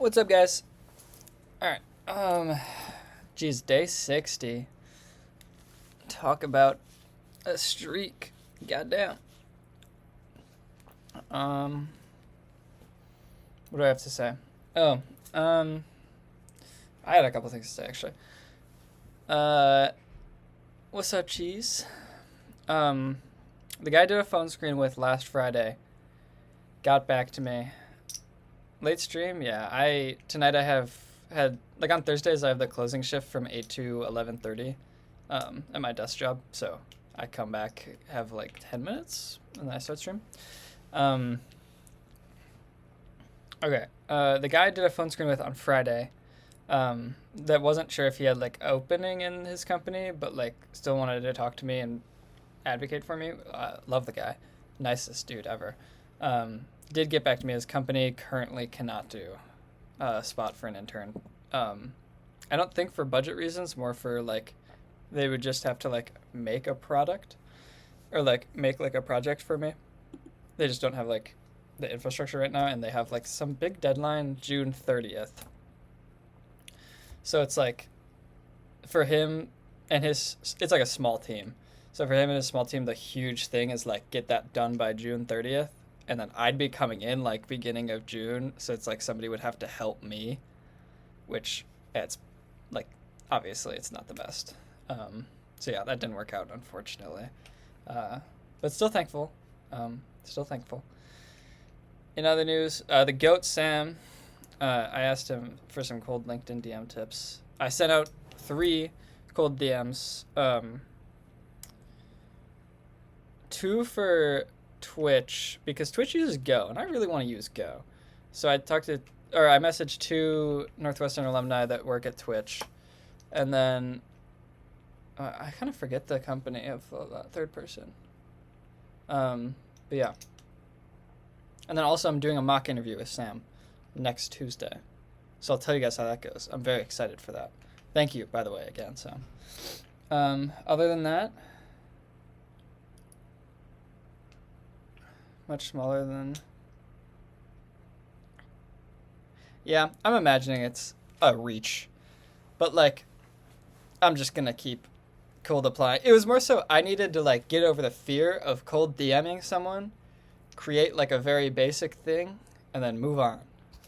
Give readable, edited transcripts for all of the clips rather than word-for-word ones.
What's up, guys? All right. Geez, day 60. Talk about a streak. Goddamn. Um, what do I have to say? Oh, um, I had a couple things to say actually. Uh, what's up, cheese? Um, the guy I did a phone screen with last Friday got back to me. Late stream, yeah. Tonight I have had like on Thursdays I have the closing shift from 8 to 11:30 at my desk job. So I come back, have like 10 minutes, and then I start stream. Um, okay. The guy I did a phone screen with on Friday that wasn't sure if he had like opening in his company, but like still wanted to talk to me and advocate for me. Love the guy. Nicest dude ever. Did get back to me. His company currently cannot do a spot for an intern. I don't think for budget reasons, more for like they would just have to like make a product or like make like a project for me. They just don't have like the infrastructure right now, and they have like some big deadline June 30th. So it's like for him and it's like a small team. So for him and his small team, the huge thing is like get that done by June 30th. And then I'd be coming in like beginning of June. So it's like somebody would have to help me, which it's like, obviously it's not the best. So yeah, that didn't work out, unfortunately. But still thankful. Still thankful. In other news, the GOAT Sam, I asked him for some cold LinkedIn DM tips. I sent out 3 cold DMs. 2 for Twitch, because Twitch uses Go, and I really want to use Go. So I messaged 2 Northwestern alumni that work at Twitch, and then I kind of forget the company of that third person. But yeah. And then also I'm doing a mock interview with Sam next Tuesday. So I'll tell you guys how that goes. I'm very excited for that. Thank you, by the way, again, Sam. Other than that, much smaller than... Yeah, I'm imagining it's a reach. But, like, I'm just gonna keep cold applying. It was more so I needed to, like, get over the fear of cold DMing someone, create, like, a very basic thing, and then move on.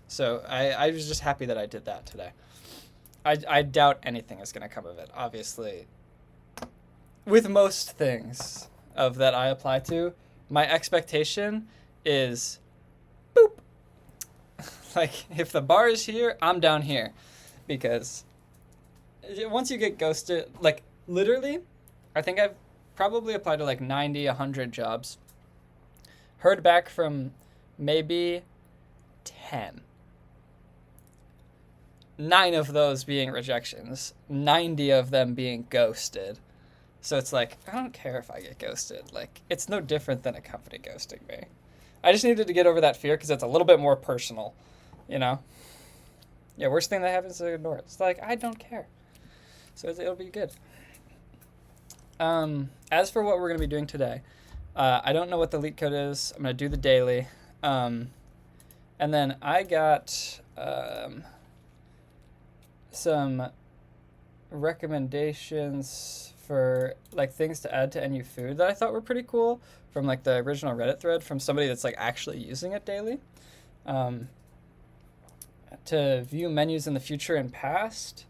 So I was just happy that I did that today. I doubt anything is gonna come of it, obviously. With most things of that I apply to, my expectation is boop. Like, if the bar is here, I'm down here. Because once you get ghosted, like, literally, I think I've probably applied to like 90, 100 jobs. Heard back from maybe 10. 9 of those being rejections. 90 of them being ghosted. So it's like, I don't care if I get ghosted. Like, it's no different than a company ghosting me. I just needed to get over that fear because it's a little bit more personal, you know? Yeah, worst thing that happens is to ignore it. It's like, I don't care. So it'll be good. As for what we're going to be doing today, I don't know what the leetcode is. I'm going to do the daily. And then I got some recommendations for like things to add to nufood that I thought were pretty cool from like the original Reddit thread from somebody that's like actually using it daily. To view menus in the future and past,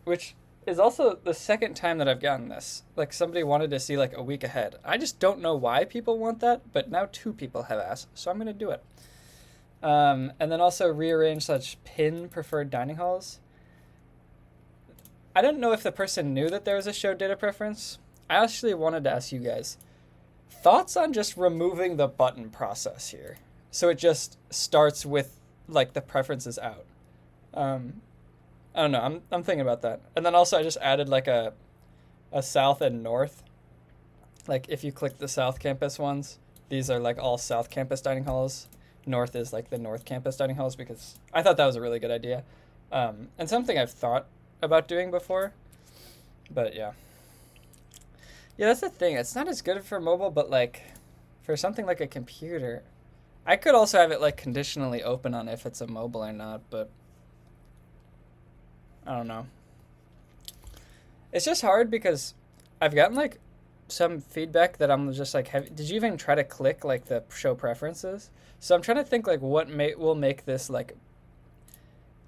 which is also the second time that I've gotten this. Like somebody wanted to see like a week ahead. I just don't know why people want that, but now 2 people have asked, so I'm going to do it. And then also rearrange such pin preferred dining halls. I don't know if the person knew that there was a show data preference. I actually wanted to ask you guys thoughts on just removing the button process here. So it just starts with like the preferences out. I don't know. I'm thinking about that. And then also I just added like a south and north. Like if you click the south campus ones, these are like all south campus dining halls. North is like the north campus dining halls because I thought that was a really good idea. And something I've thought about doing before. But yeah. Yeah, that's the thing. It's not as good for mobile, but like for something like a computer, I could also have it like conditionally open on if it's a mobile or not, but I don't know. It's just hard because I've gotten like some feedback that I'm just like, did you even try to click like the show preferences? So I'm trying to think like what will make this like.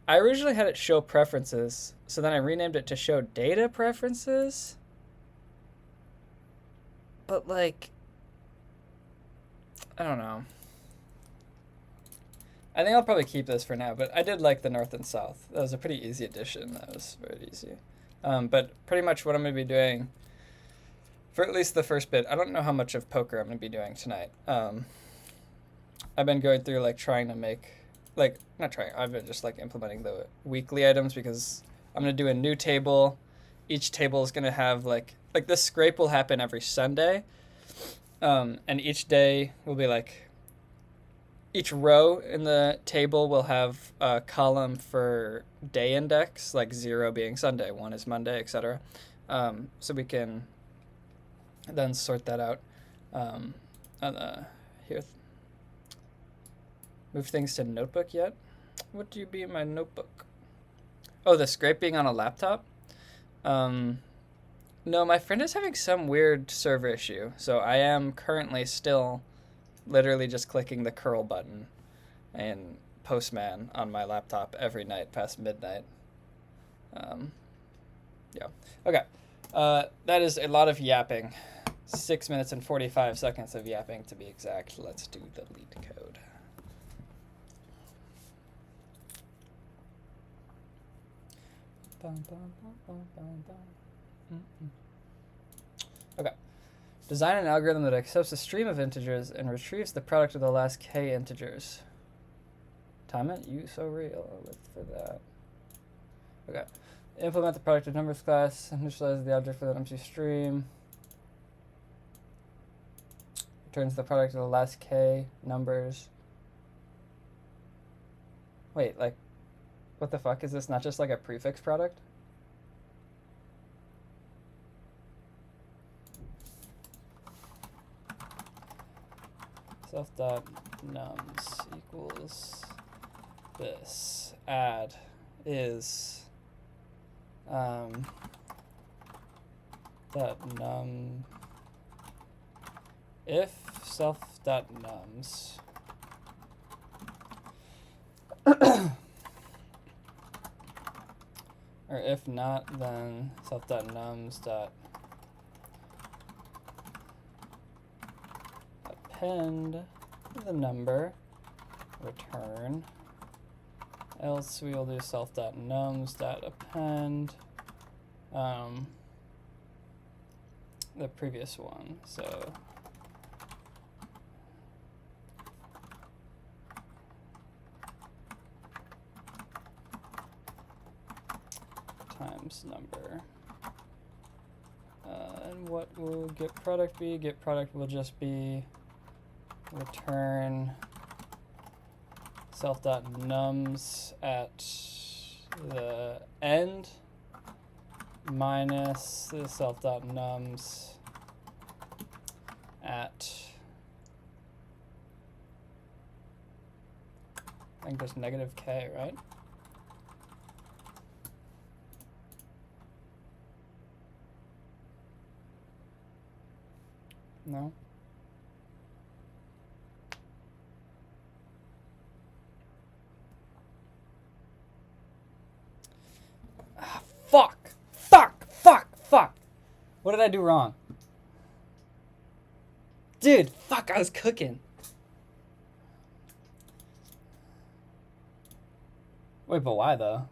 I originally had it show preferences, so then I renamed it to show data preferences. But like, I don't know. I think I'll probably keep this for now, but I did like the north and south. That was a pretty easy addition. That was very easy. But pretty much what I'm going to be doing for at least the first bit, I don't know how much of poker I'm going to be doing tonight. I've been going through like trying to make, like, not trying, I've been just like implementing the weekly items because I'm going to do a new table. Each table is going to have like this scrape will happen every Sunday. And each day will be like, each row in the table will have a column for day index, like 0 being Sunday, 1 is Monday, etc. So we can then sort that out. Here, move things to notebook yet? What do you be in my notebook? Oh, the scrape being on a laptop? No, my friend is having some weird server issue, so I am currently still literally just clicking the curl button and Postman on my laptop every night past midnight. Yeah. Okay. That is a lot of yapping. 6 minutes and 45 seconds of yapping to be exact. Let's do the lead code. Okay. Design an algorithm that accepts a stream of integers and retrieves the product of the last k integers. Time it? You so real. I'll look for that. Okay. Implement the product of numbers class. Initialize the object for the empty stream. Returns the product of the last k numbers. Wait, like, what the fuck? Is this not just like a prefix product? Self.nums equals this. Add is dot num if self.nums or if not, then self.nums dot append the number, return, else we will do self.nums dot append the previous one. So times number. And what will get product be? Get product will just be return self.nums at the end minus the self.nums at, I think there's negative k, right? No? Ah, fuck! Fuck! Fuck! Fuck! What did I do wrong? Dude, fuck, I was cooking. Wait, but why though?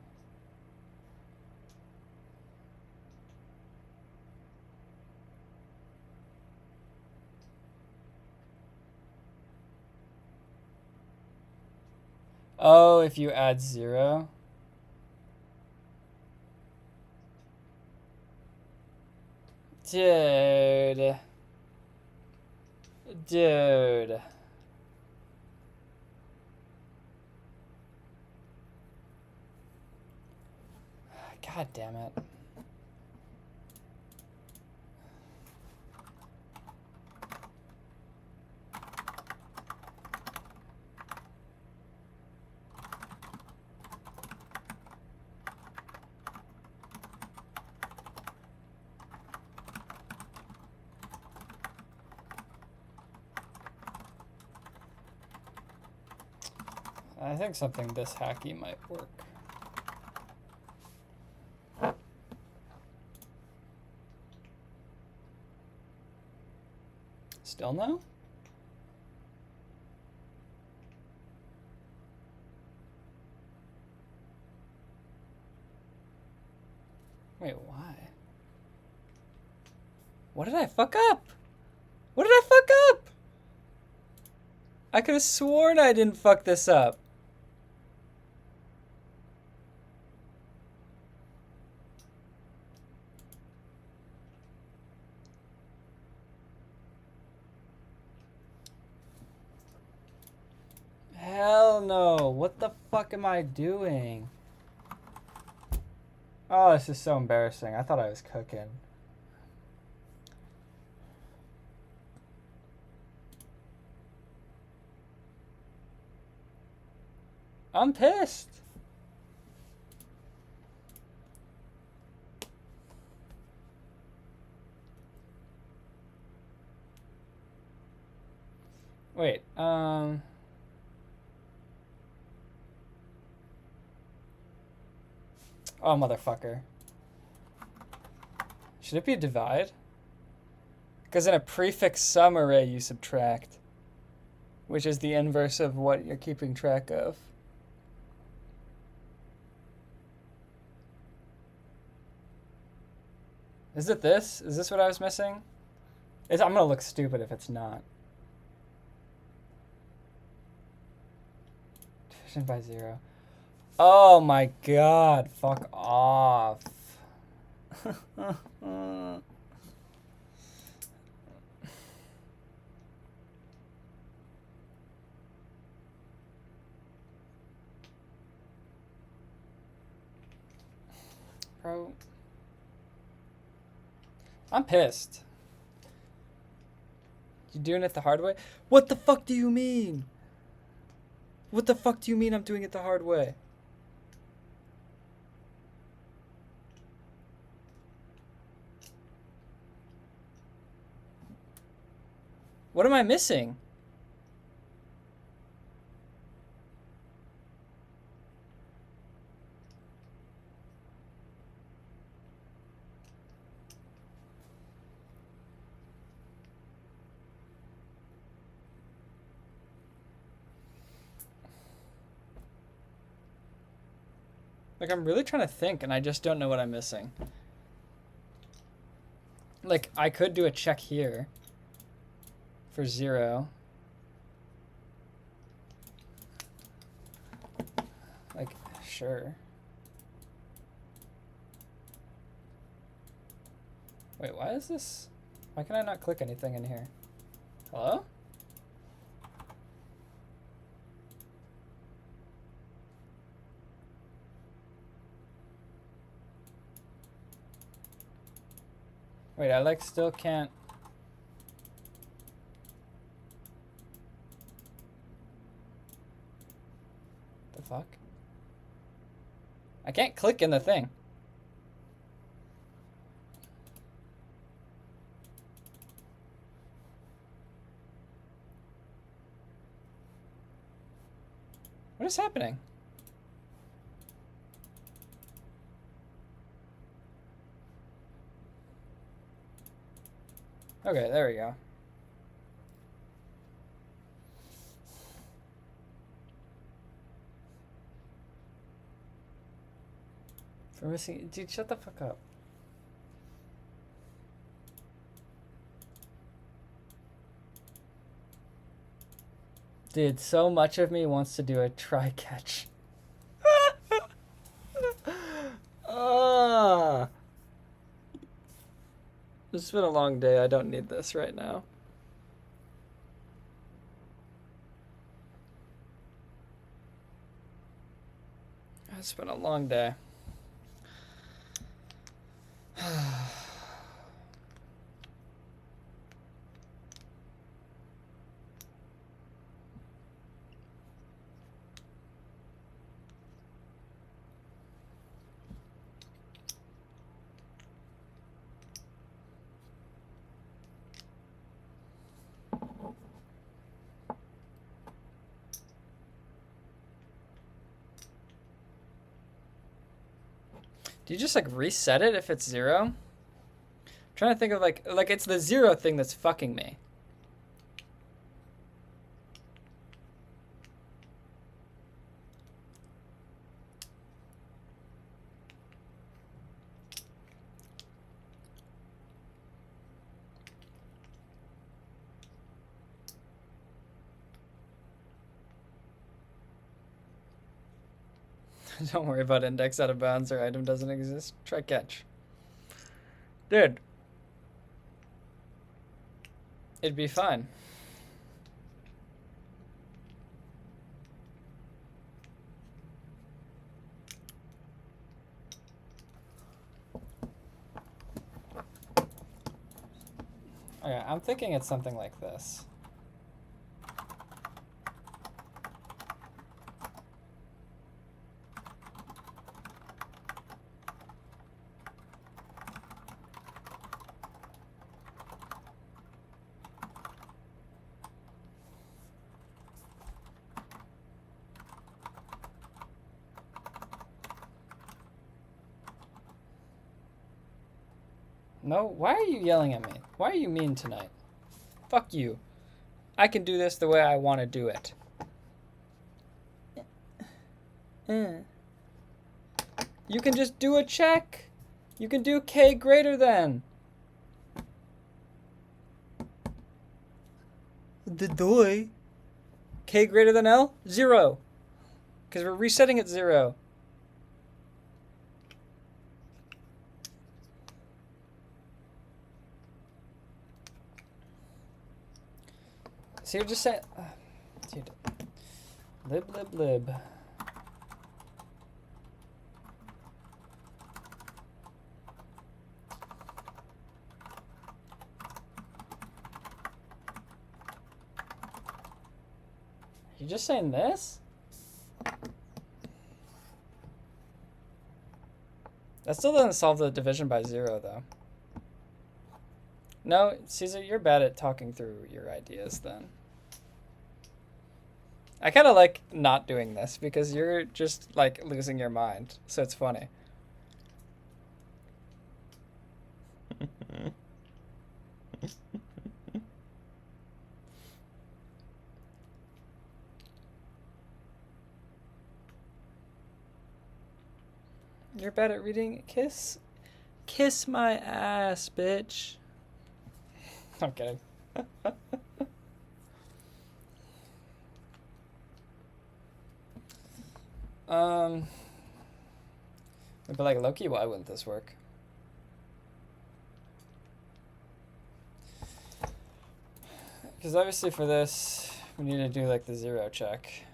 Oh, if you add 0. Dude. Dude. God damn it. I think something this hacky might work. Still no? Wait, why? What did I fuck up? What did I fuck up? I could have sworn I didn't fuck this up. Hell no. What the fuck am I doing? Oh, this is so embarrassing. I thought I was cooking. I'm pissed. Wait, oh, motherfucker. Should it be a divide? Because in a prefix sum array you subtract, which is the inverse of what you're keeping track of. Is it this? Is this what I was missing? I'm gonna look stupid if it's not. Division by 0. Oh my god, fuck off. Bro. I'm pissed. You doing it the hard way? What the fuck do you mean? What the fuck do you mean I'm doing it the hard way? What am I missing? Like, I'm really trying to think, and I just don't know what I'm missing. Like, I could do a check here for 0. Like, sure. Wait, why is this? Why can I not click anything in here? Hello? Wait, I like still can't. The fuck? I can't click in the thing. What is happening? Okay, there we go. For missing, dude, shut the fuck up. Dude, so much of me wants to do a try catch. This has been a long day. I don't need this right now. It's been a long day. Do you just like reset it if it's 0? I'm trying to think of like it's the 0 thing that's fucking me. Don't worry about index out of bounds or item doesn't exist. Try catch. Dude. It'd be fine. Okay, I'm thinking it's something like this. No, why are you yelling at me? Why are you mean tonight? Fuck you. I can do this the way I want to do it. You can just do a check. You can do K greater than. The doy. K greater than L? 0. Because we're resetting at 0. So you're just saying, dude, lib. You're just saying this? That still doesn't solve the division by 0, though. No, Caesar, you're bad at talking through your ideas, then. I kind of like not doing this because you're just like losing your mind, so it's funny. You're bad at reading. Kiss my ass, bitch. I'm kidding. But like Loki, why wouldn't this work? Because obviously for this, we need to do like the 0 check.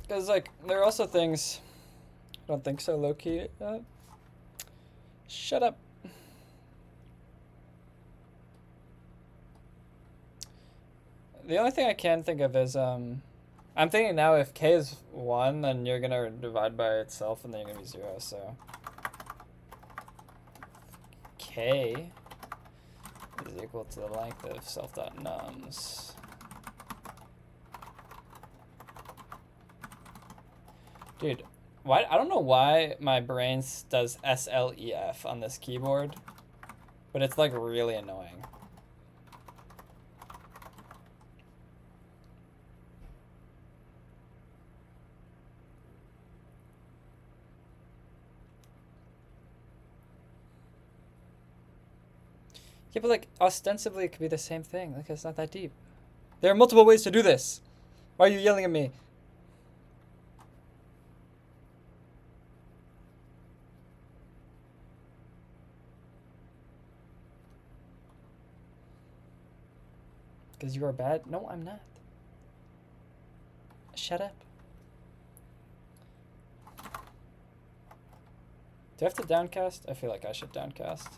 Because like there are also things. I don't think so, Loki. Shut up. The only thing I can think of is I'm thinking now if K is 1, then you're gonna divide by itself and then you're gonna be 0. So K is equal to the length of self.nums. Dude, why? I don't know why my brain does SLEF on this keyboard, but it's like really annoying. Yeah, but like ostensibly it could be the same thing. Like it's not that deep. There are multiple ways to do this. Why are you yelling at me? Because you are bad? No, I'm not. Shut up. Do I have to downcast? I feel like I should downcast.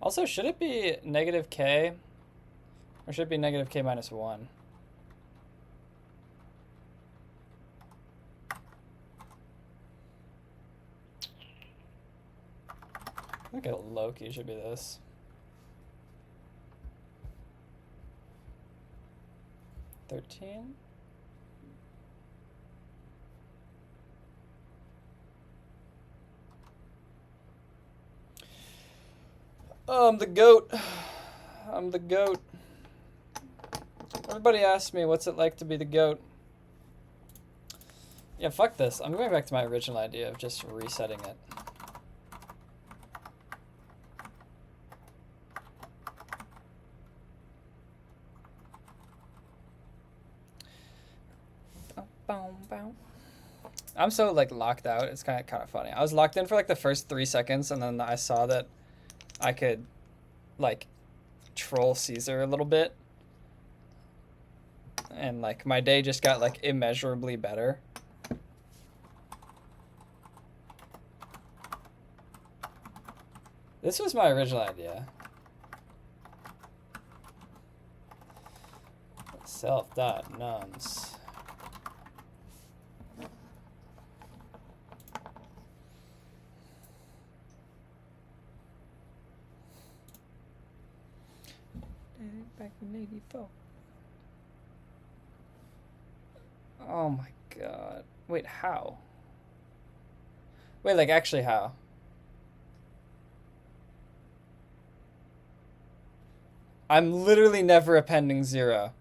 Also, should it be negative K? Or should it be negative K minus 1? Look at Loki should be this. $13. Oh, I'm the goat. I'm the goat. Everybody asks me, what's it like to be the goat? Yeah, fuck this. I'm going back to my original idea of just resetting it. I'm so like locked out. It's kind of funny. I was locked in for like the first 3 seconds, and then I saw that I could like troll Caesar a little bit, and like my day just got like immeasurably better. This was my original idea. Self.nums. Back in '84. Oh my god. Wait, how? Wait, like actually how? I'm literally never appending 0.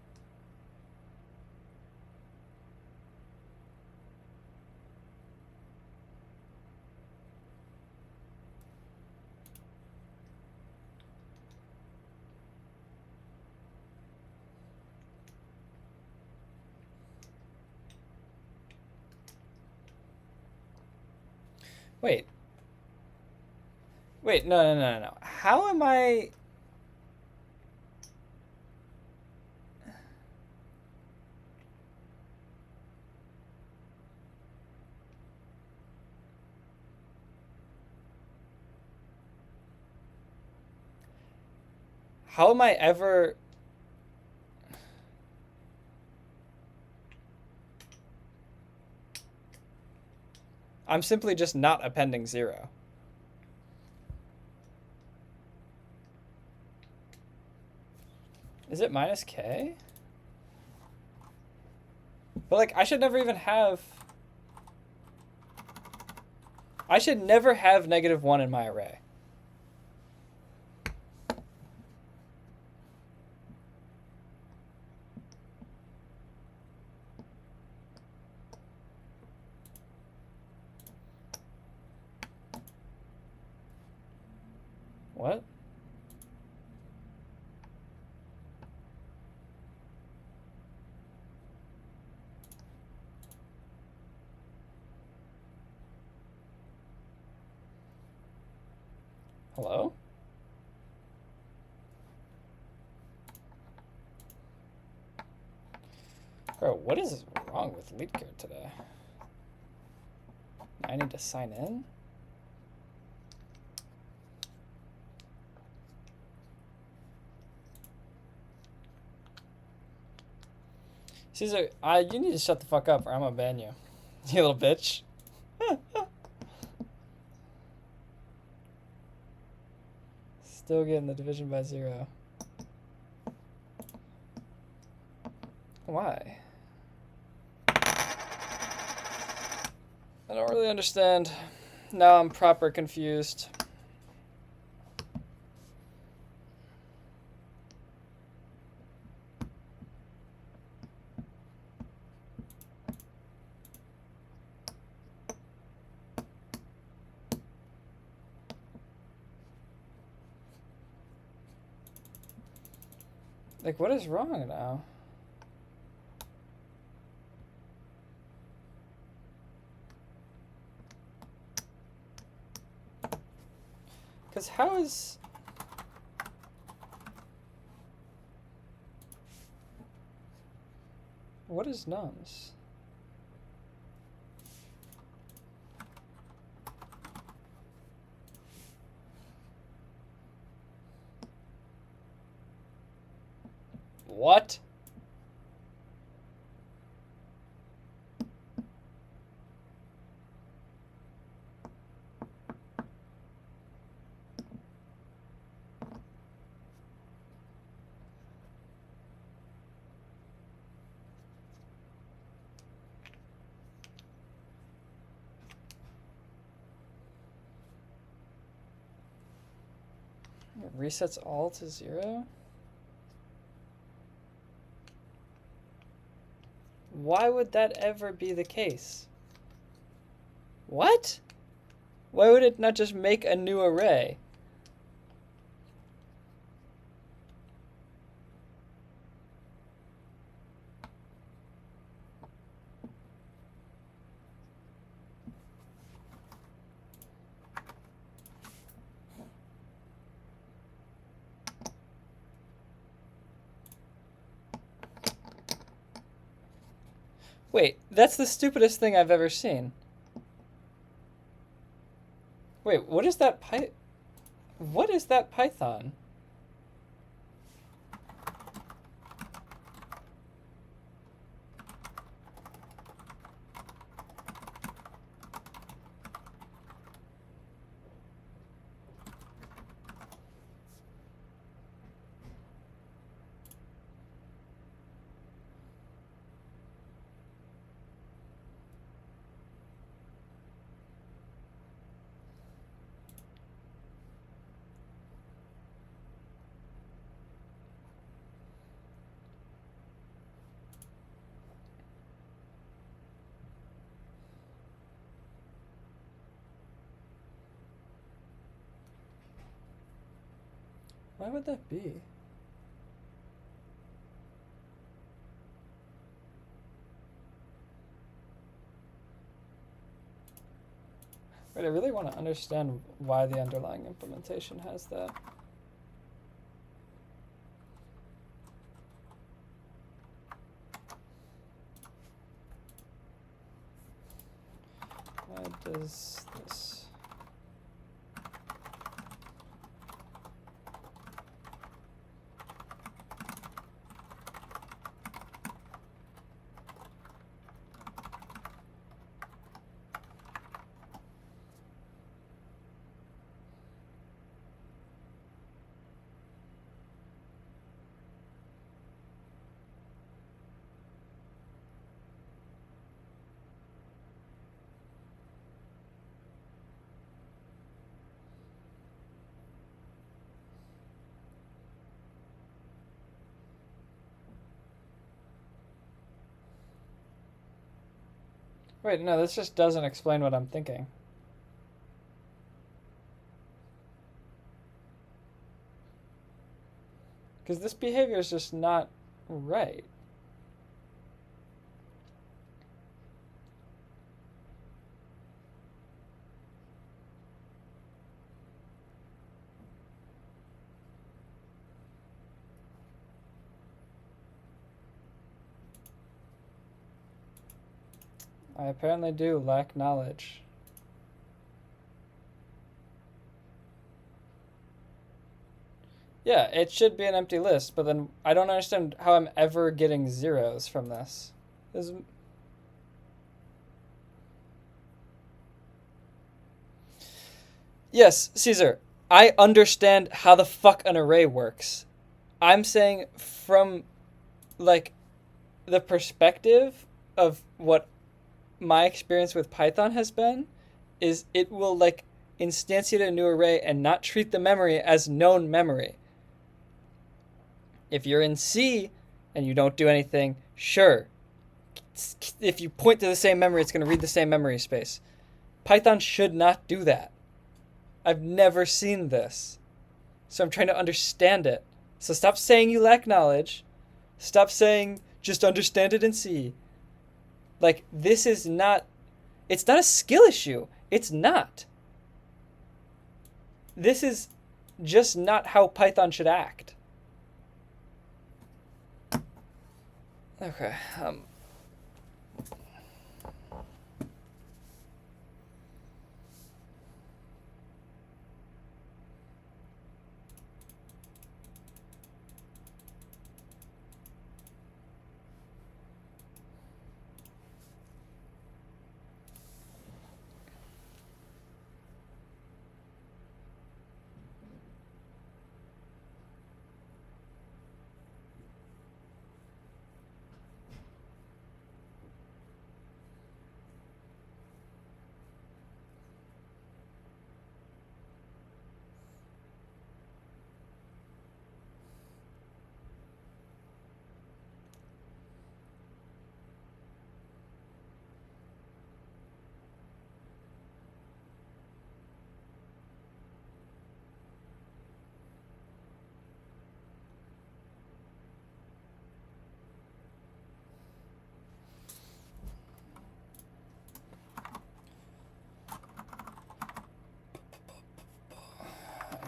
Wait. Wait, no. How am I... How am I ever... I'm simply just not appending 0. Is it minus K? But like, I should never even have... I should never have -1 in my array. What? Hello? Bro, what is wrong with leetcode today? I need to sign in? Caesar, you need to shut the fuck up or I'm gonna ban you. You little bitch. Still getting the division by 0. Why? I don't really understand. Now I'm proper confused. Like, what is wrong now? Because how is... What is nums? What? It resets all to 0? Why would that ever be the case? What? Why would it not just make a new array? Wait, that's the stupidest thing I've ever seen. Wait, what is that What is that Python? Why would that be? Right, I really want to understand why the underlying implementation has that. Why does this? Wait, no, this just doesn't explain what I'm thinking. Because this behavior is just not right. I apparently do lack knowledge. Yeah, it should be an empty list, but then I don't understand how I'm ever getting zeros from this. Yes, Caesar, I understand how the fuck an array works. I'm saying from, like, the perspective of what my experience with Python has been, is it will, like, instantiate a new array and not treat the memory as known memory. If you're in C and you don't do anything, sure. If you point to the same memory, it's going to read the same memory space. Python should not do that. I've never seen this. So I'm trying to understand it. So stop saying you lack knowledge. Stop saying just understand it in C. Like, this is not... It's not a skill issue. It's not. This is just not how Python should act. Okay.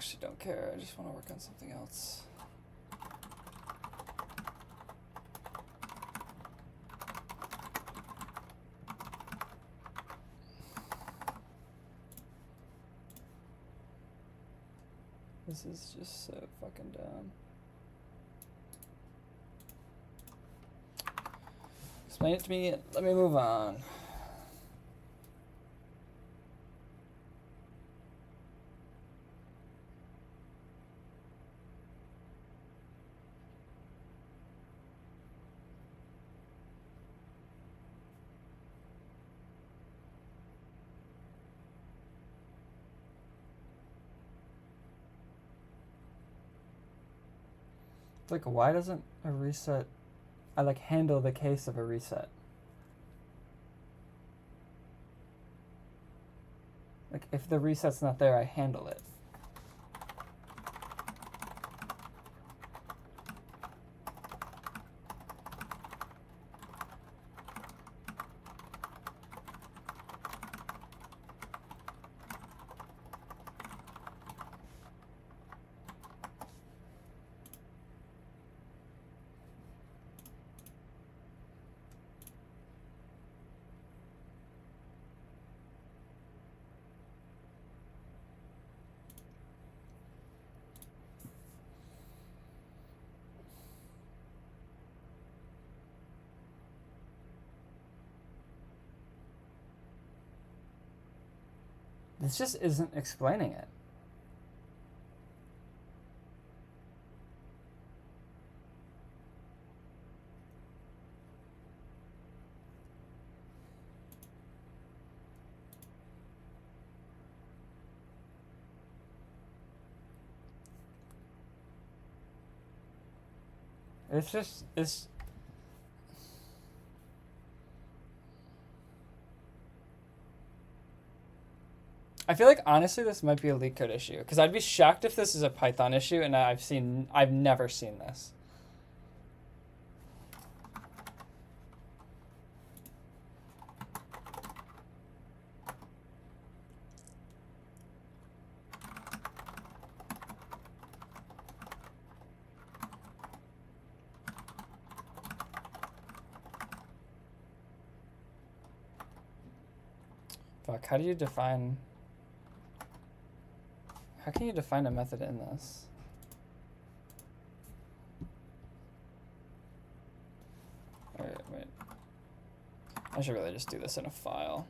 actually don't care. I just want to work on something else. This is just so fucking dumb. Explain it to me. Let me move on. Like, why doesn't a reset... I, like, handle the case of a reset. Like, if the reset's not there, I handle it. This just isn't explaining it. It's I feel like honestly this might be a LeetCode issue, because I'd be shocked if this is a Python issue, and I've never seen this. Fuck, how do you define... How can you define a method in this? Alright, wait. I should really just do this in a file.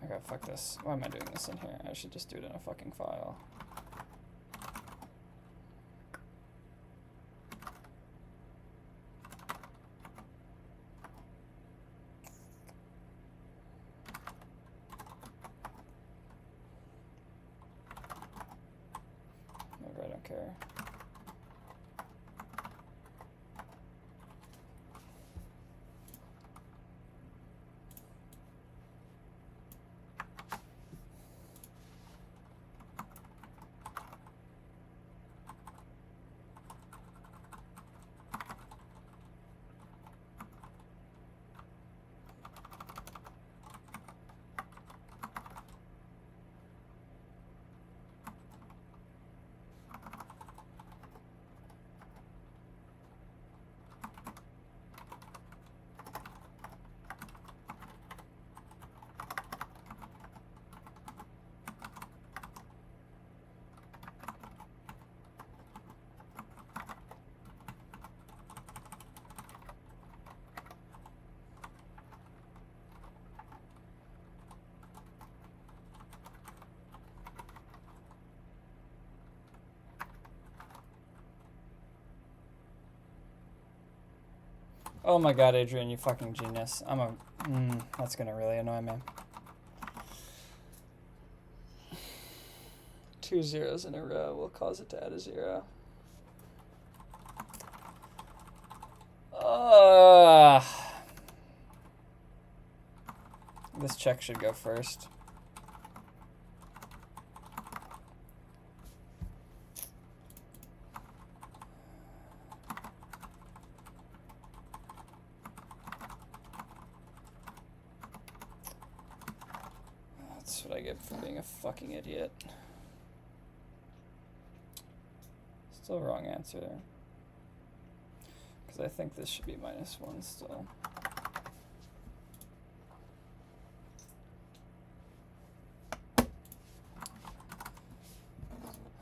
Okay, fuck this. Why am I doing this in here? I should just do it in a fucking file. Whatever, I don't care. Oh my god, Adrian, you fucking genius. That's gonna really annoy me. 2 zeros in a row will cause it to add a 0. This check should go first. That's what I get for being a fucking idiot. Still wrong answer there. Because I think this should be -1 still.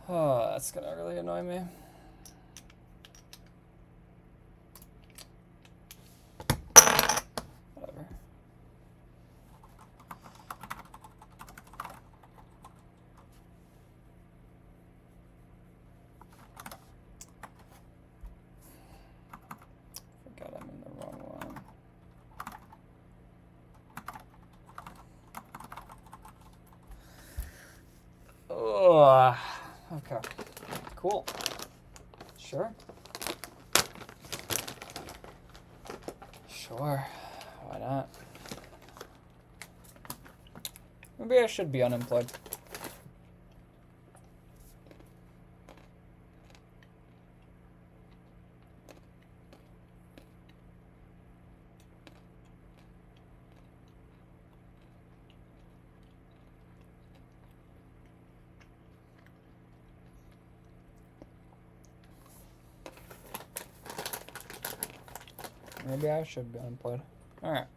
Oh, that's gonna really annoy me. Whatever. Forgot I'm in the wrong one. Oh, okay. Cool. Sure. Sure. Why not? Maybe I should be unemployed. Maybe I should be unemployed. All right.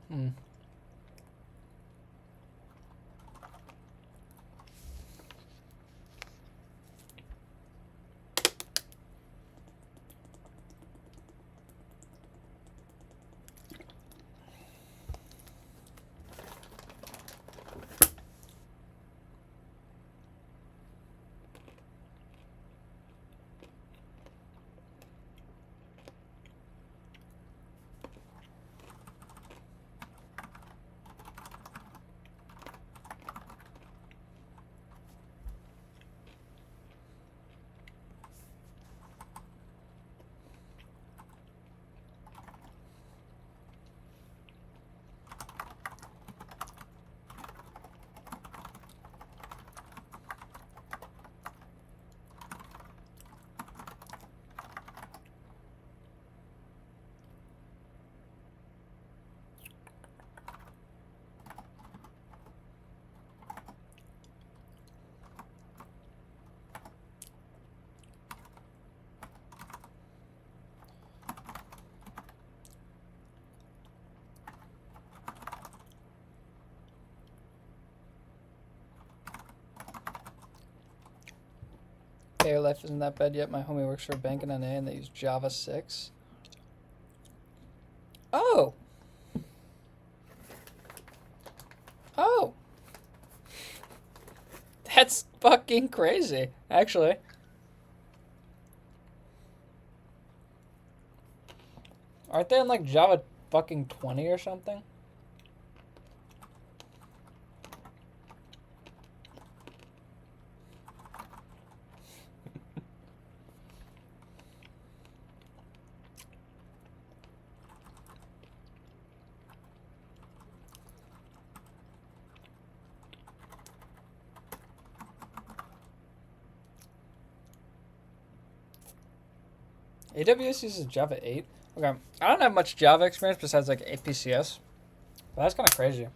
Hmm. Hey, life isn't that bad yet. My homie works for a bank in NA and they use Java 6. Oh! Oh! That's fucking crazy, actually. Aren't they in like Java fucking 20 or something? AWS uses Java 8. Okay, I don't have much Java experience besides like APCS. But that's kind of crazy.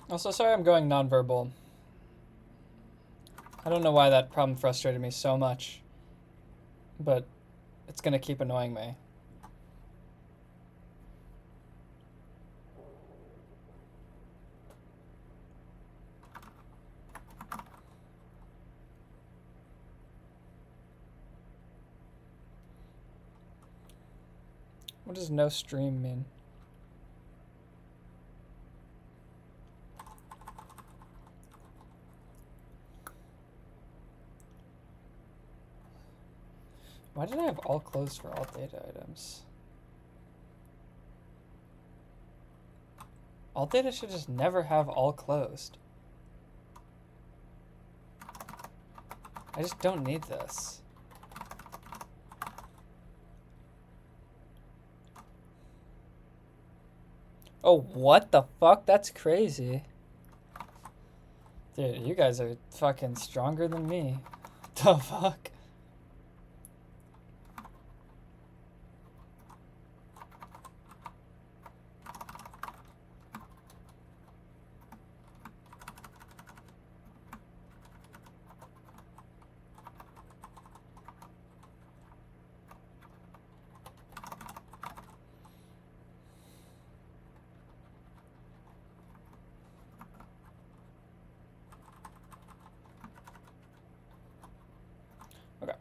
Also, sorry I'm going nonverbal. I don't know why that problem frustrated me so much, but it's gonna keep annoying me. What does no stream mean? Why did I have all closed for all data items? All data should just never have all closed. I just don't need this. Oh, what the fuck? That's crazy. Dude, you guys are fucking stronger than me. The fuck? Okay.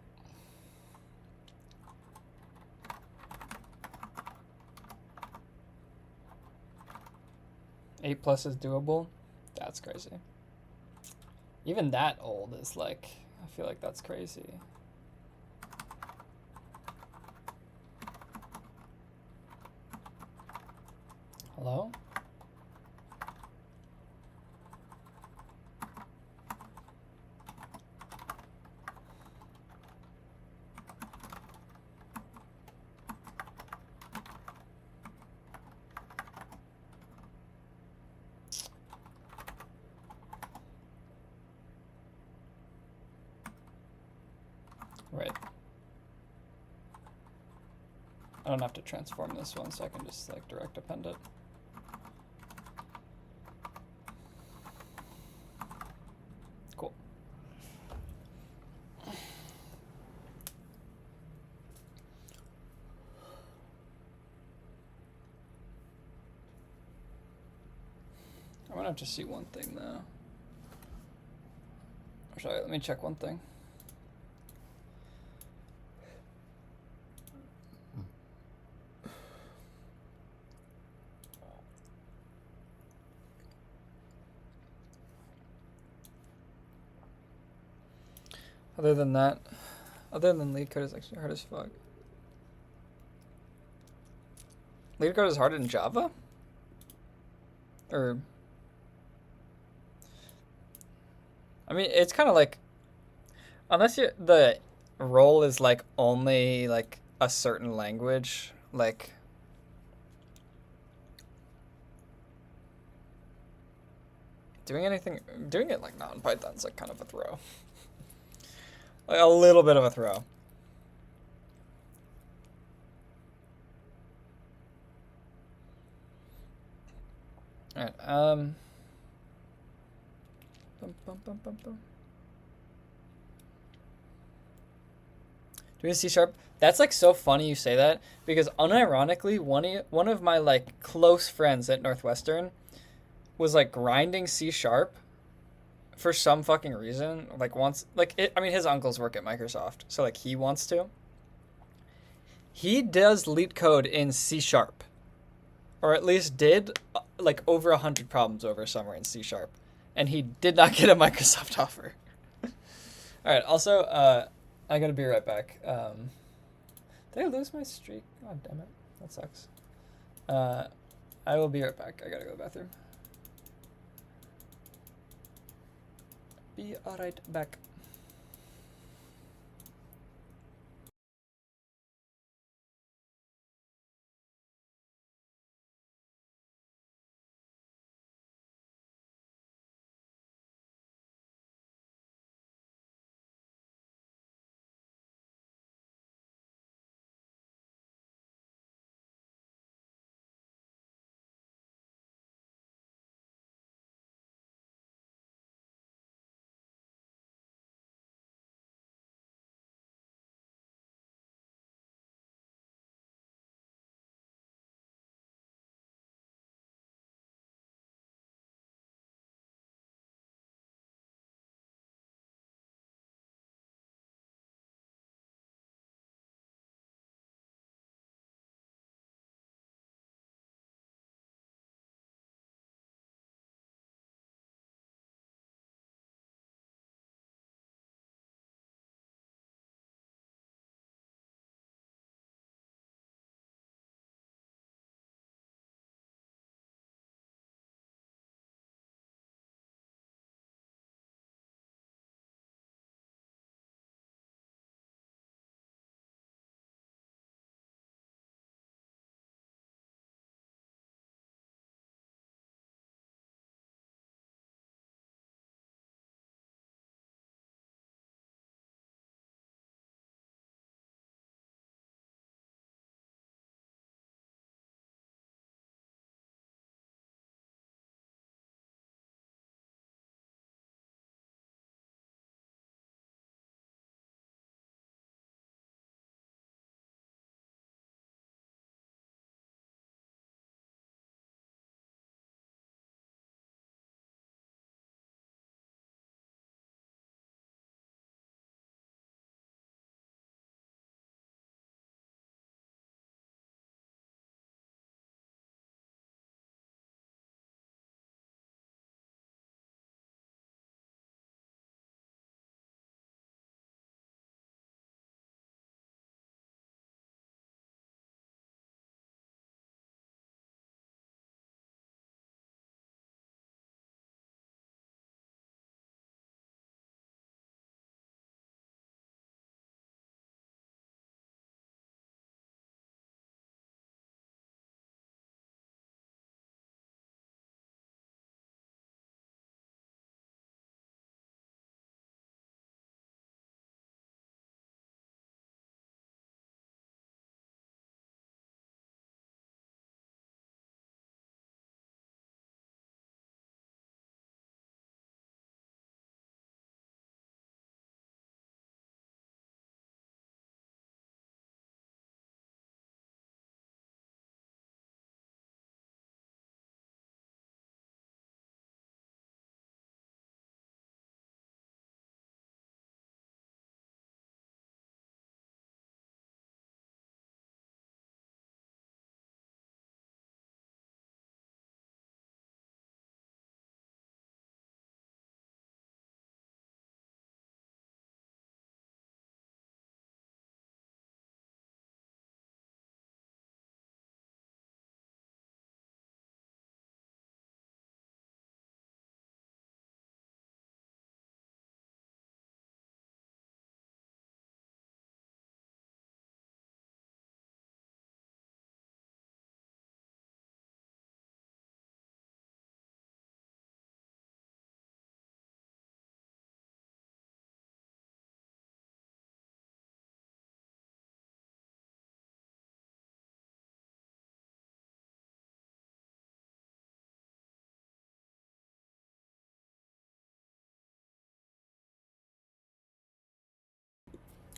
8+ is doable? That's crazy. Even that old is like, I feel like that's crazy. Hello? Right. I don't have to transform this one, so I can just like direct append it. Cool. I'm gonna have to see one thing though. Sorry, let me check one thing. Other than that, other than leetcode is actually hard as fuck. Leetcode is harder than Java? Or, I mean, it's kind of like, unless the role is like only like a certain language, like doing it like not in Python's like kind of a throw. Like a little bit of a throw. Alright, bum, bum, bum, bum, bum. Doing C#? That's like so funny you say that, because unironically, one of my like close friends at Northwestern was like grinding C# for some fucking reason. Like once, like I mean, his uncles work at Microsoft, so like he wants to. He does leetcode in C sharp, or at least did like over 100 problems over summer in C sharp, and he did not get a Microsoft offer. All right. Also, I gotta be right back. Did I lose my streak? Oh, damn it. That sucks. I will be right back. I gotta go to the bathroom. Be alright back.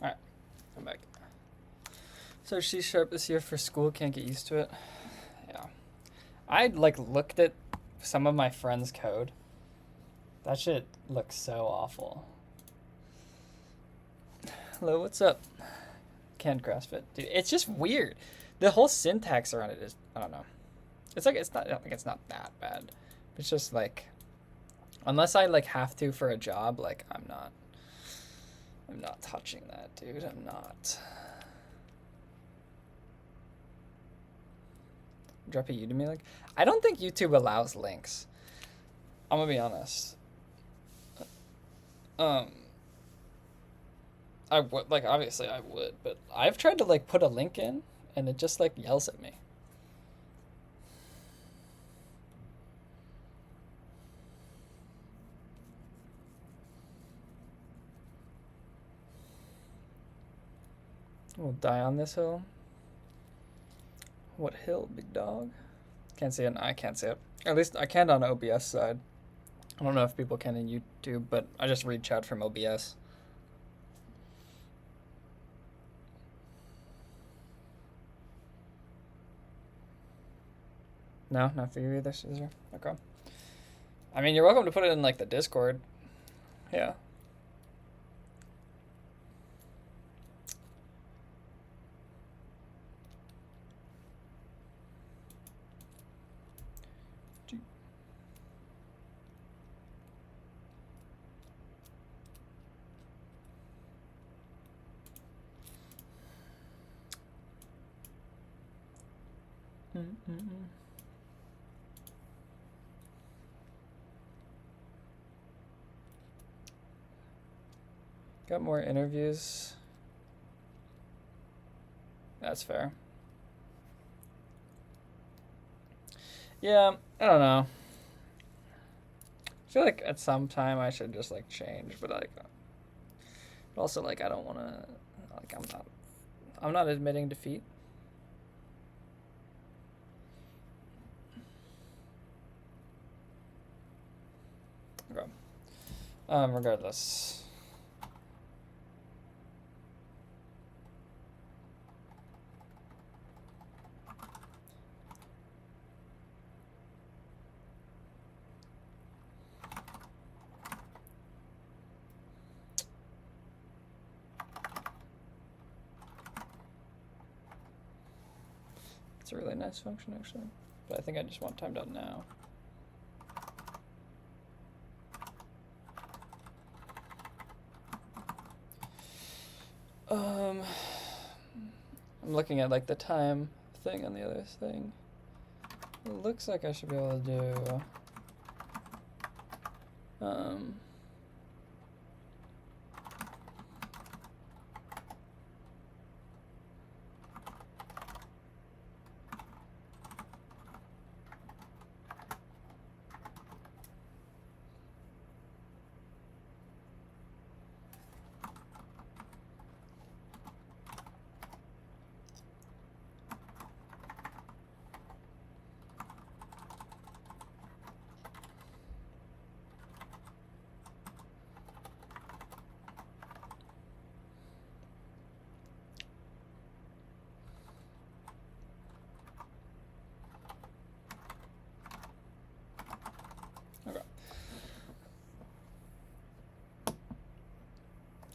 All right. I'm back. So C sharp this year for school. Can't get used to it. Yeah. I like looked at some of my friends' code. That shit looks so awful. Hello, what's up? Can't CrossFit, dude. It's just weird. The whole syntax around it is, I don't know. It's like it's not. I don't think it's not that bad. It's just like, unless I like have to for a job, like I'm not. I'm not touching that, dude. I'm not. Drop a Udemy link. I don't think YouTube allows links. I'm gonna be honest. I would like obviously I would, but I've tried to like put a link in, and it just like yells at me. We'll die on this hill. What hill, big dog? Can't see it. I can't see it. At least I can on OBS side. I don't know if people can in YouTube, but I just read chat from OBS. No, not for you either, Caesar. Okay. I mean, you're welcome to put it in like the Discord. Yeah. Got more interviews. That's fair. Yeah, I don't know. I feel like at some time I should just like change, but like also like I don't want to like I'm not admitting defeat. Okay. Regardless. It's a really nice function actually, but I think I just want timed out now. I'm looking at like the time thing on the other thing. It looks like I should be able to do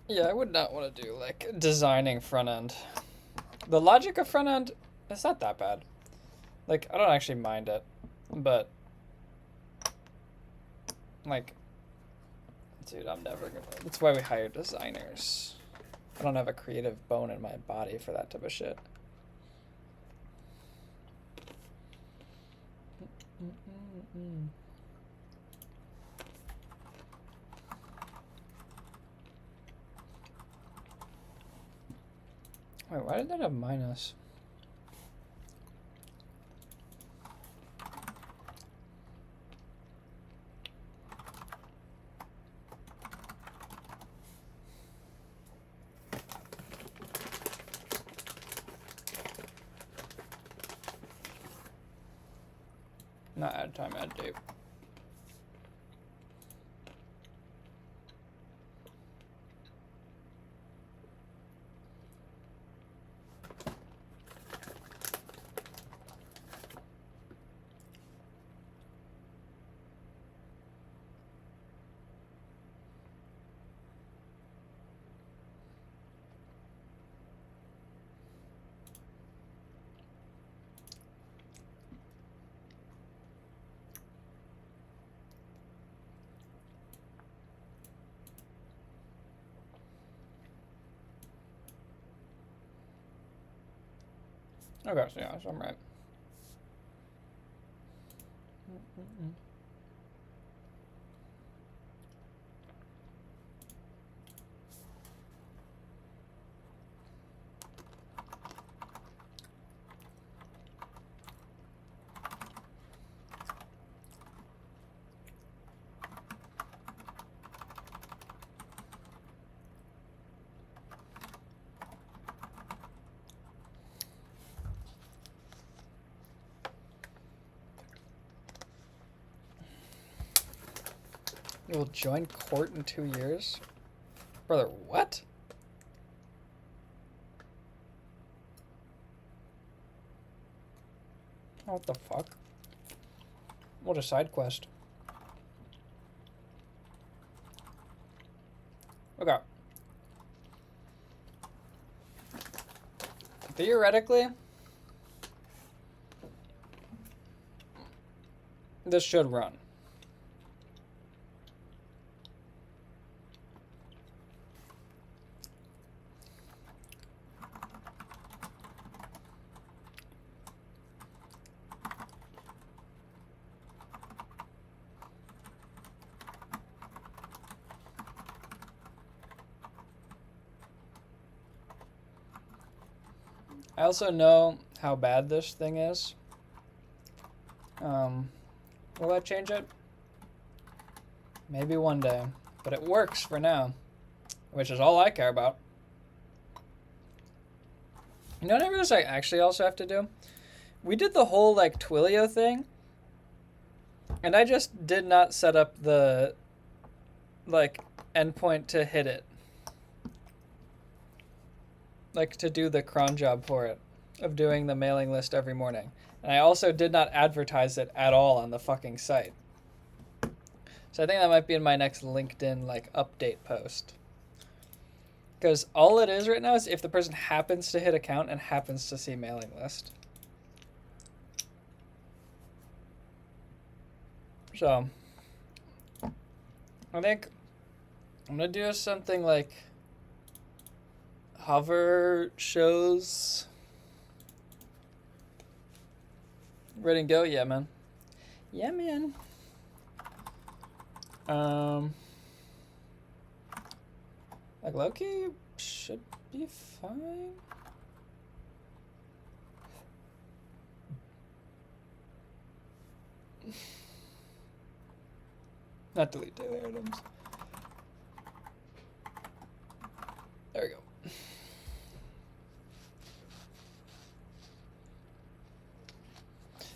yeah, I would not want to do like designing front end. The logic of front end, it's not that bad. Like, I don't actually mind it, but like, dude, I'm never gonna. That's why we hire designers. I don't have a creative bone in my body for that type of shit. Wait, why did that have minus? Not add time, add date. Okay, so yeah, so I'm right. You will join court in 2 years? Brother, what? What the fuck? What a side quest. Okay. Theoretically, this should run. I also know how bad this thing is. Will I change it? Maybe one day. But it works for now, which is all I care about. You know what I realized I actually also have to do? We did the whole, like, Twilio thing, and I just did not set up the, like, endpoint to hit it. Like, to do the cron job for it, of doing the mailing list every morning. And I also did not advertise it at all on the fucking site. So I think that might be in my next LinkedIn, like, update post. Because all it is right now is if the person happens to hit account and happens to see mailing list. So, I think I'm going to do something like hover shows. Ready and go? Yeah, man. Yeah, man. Like Loki should be fine. Not delete daily items. There we go.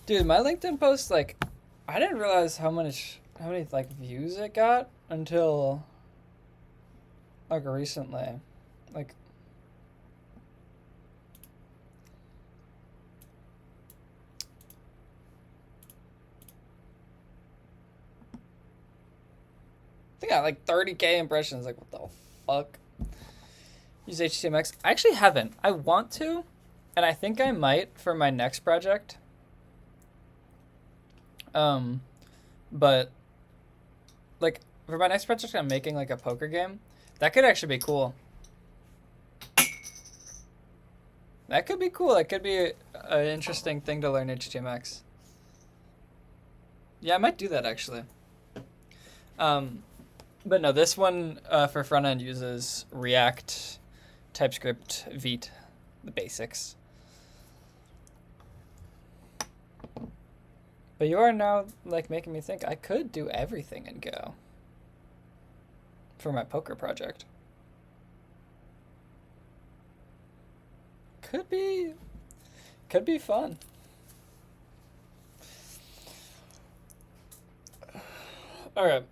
Dude, my LinkedIn post, like, I didn't realize how many like views it got until like recently. Like, I think I got like 30K impressions. Like, what the fuck? Use HTMX? I actually haven't. I want to, and I think I might for my next project. But like for my next project, I'm making like a poker game. That could actually be cool. That could be cool. That could be an interesting thing to learn HTMX. Yeah, I might do that actually. But no, this one for front end uses React, TypeScript, Vite, the basics. But you are now like making me think I could do everything in Go for my poker project. Could be fun. All right.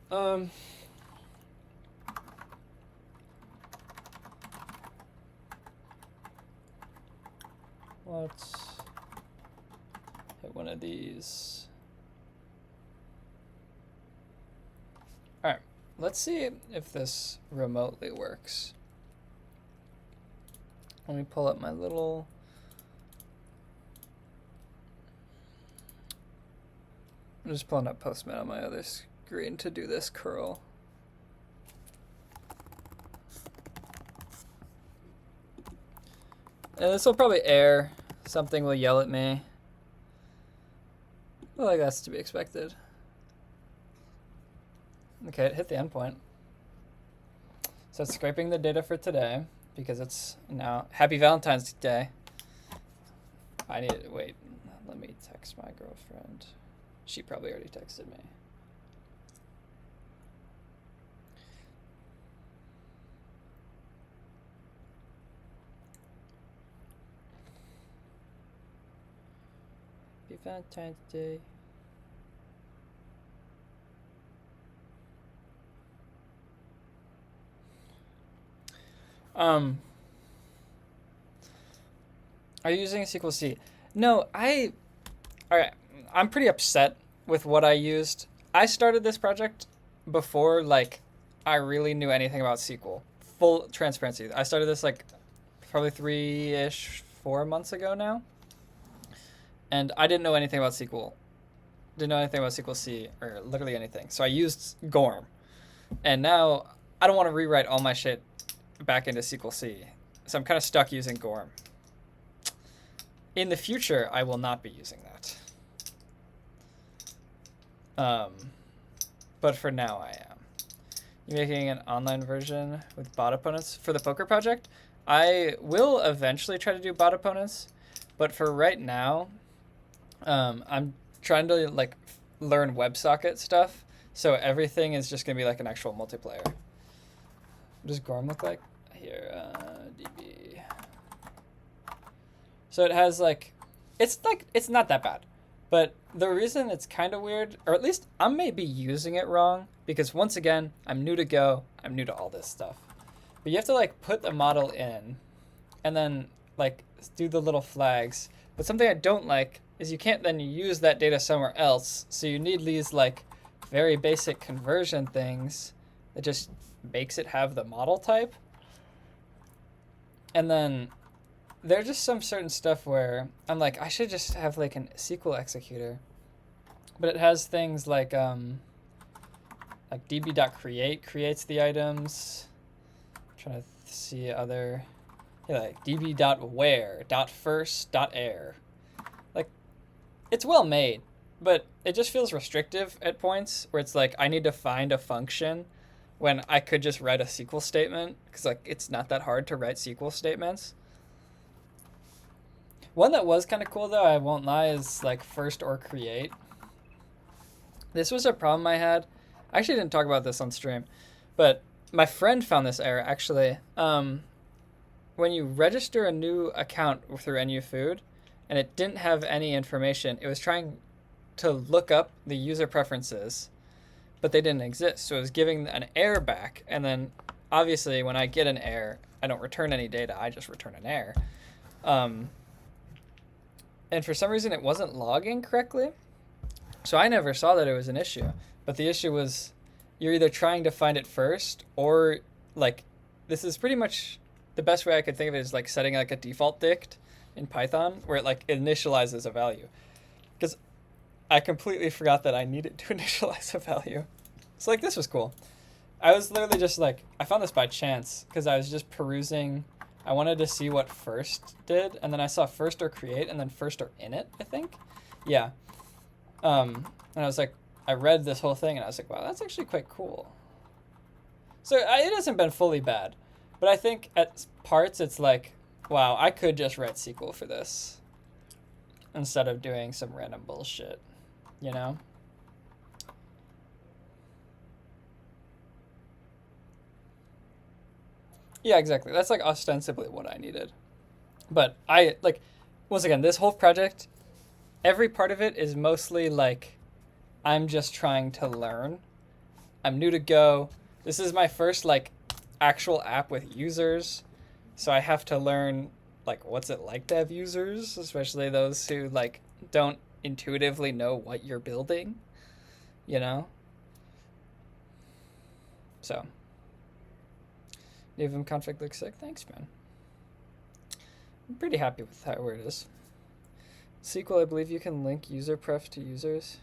Let's hit one of these. All right. Let's see if this remotely works. Let me pull up my little... I'm just pulling up Postman on my other screen to do this curl. And this will probably air Something will yell at me. Well, like that's to be expected. Okay, it hit the endpoint. So it's scraping the data for today because it's now Happy Valentine's Day. I need to wait. Let me text my girlfriend. She probably already texted me. Happy Valentine's Day. Are you using SQL C? No, alright, I'm pretty upset with what I used. I started this project before, like, I really knew anything about SQL. Full transparency. I started this, like, probably 4 months ago now. And I didn't know anything about SQL. Didn't know anything about SQL C, or literally anything. So I used Gorm. And now, I don't want to rewrite all my shit back into SQL C. So I'm kind of stuck using Gorm. In the future, I will not be using that. But for now, I am. You're making an online version with bot opponents for the poker project? I will eventually try to do bot opponents, but for right now, I'm trying to like learn WebSocket stuff, so everything is just gonna be like an actual multiplayer. What does Gorm look like? Here, DB. So it has like, it's not that bad. But the reason it's kind of weird, or at least I may be using it wrong, because once again, I'm new to Go, I'm new to all this stuff. But you have to like put the model in, and then like do the little flags. But something I don't like is you can't then use that data somewhere else, so you need these like very basic conversion things that just makes it have the model type. And then there's just some certain stuff where I'm like, I should just have like an SQL executor, but it has things like db.create creates the items. I'm trying to see other, yeah, like db.where.first.air. Like, it's well made, but it just feels restrictive at points where it's like I need to find a function when I could just write a SQL statement, because like it's not that hard to write SQL statements. One that was kind of cool though, I won't lie, is like first or create. This was a problem I had. I actually didn't talk about this on stream, but my friend found this error actually. When you register a new account through nufood and it didn't have any information, it was trying to look up the user preferences, but they didn't exist. So it was giving an error back. And then obviously when I get an error, I don't return any data, I just return an error. And for some reason it wasn't logging correctly. So I never saw that it was an issue. But the issue was you're either trying to find it first, or like, this is pretty much the best way I could think of it is like setting like a default dict in Python where it like initializes a value. Because I completely forgot that I needed to initialize a value. So like, this was cool. I was literally just like, I found this by chance because I was just perusing. I wanted to see what first did, and then I saw first or create, and then first or init, I think. Yeah. And I was like, I read this whole thing, and I was like, wow, that's actually quite cool. So it hasn't been fully bad, but I think at parts it's like, wow, I could just write SQL for this instead of doing some random bullshit, you know? Yeah, exactly. That's like ostensibly what I needed. But I, like, once again, this whole project, every part of it is mostly like, I'm just trying to learn. I'm new to Go. This is my first like actual app with users. So I have to learn like what's it like to have users, especially those who like don't intuitively know what you're building, you know? So Nivum config looks sick. Thanks, man. I'm pretty happy with where it is. SQL, I believe you can link user pref to users.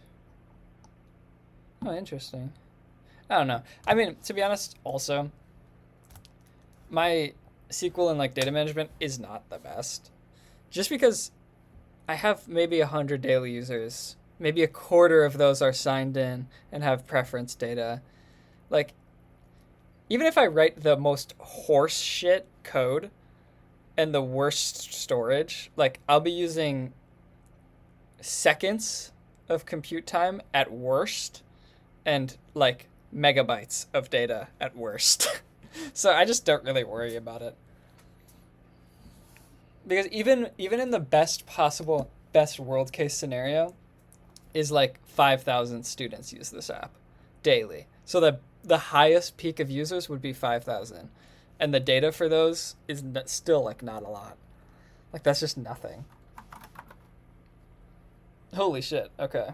Oh, interesting. I don't know. I mean, to be honest, also, my SQL and like data management is not the best. Just because I have maybe 100 daily users. Maybe a quarter of those are signed in and have preference data. Like, even if I write the most horse shit code and the worst storage, like, I'll be using seconds of compute time at worst and like megabytes of data at worst. So I just don't really worry about it. Because even in the best possible best world case scenario is like 5,000 students use this app daily. So the highest peak of users would be 5,000, and the data for those is still like not a lot. Like that's just nothing. Holy shit. Okay.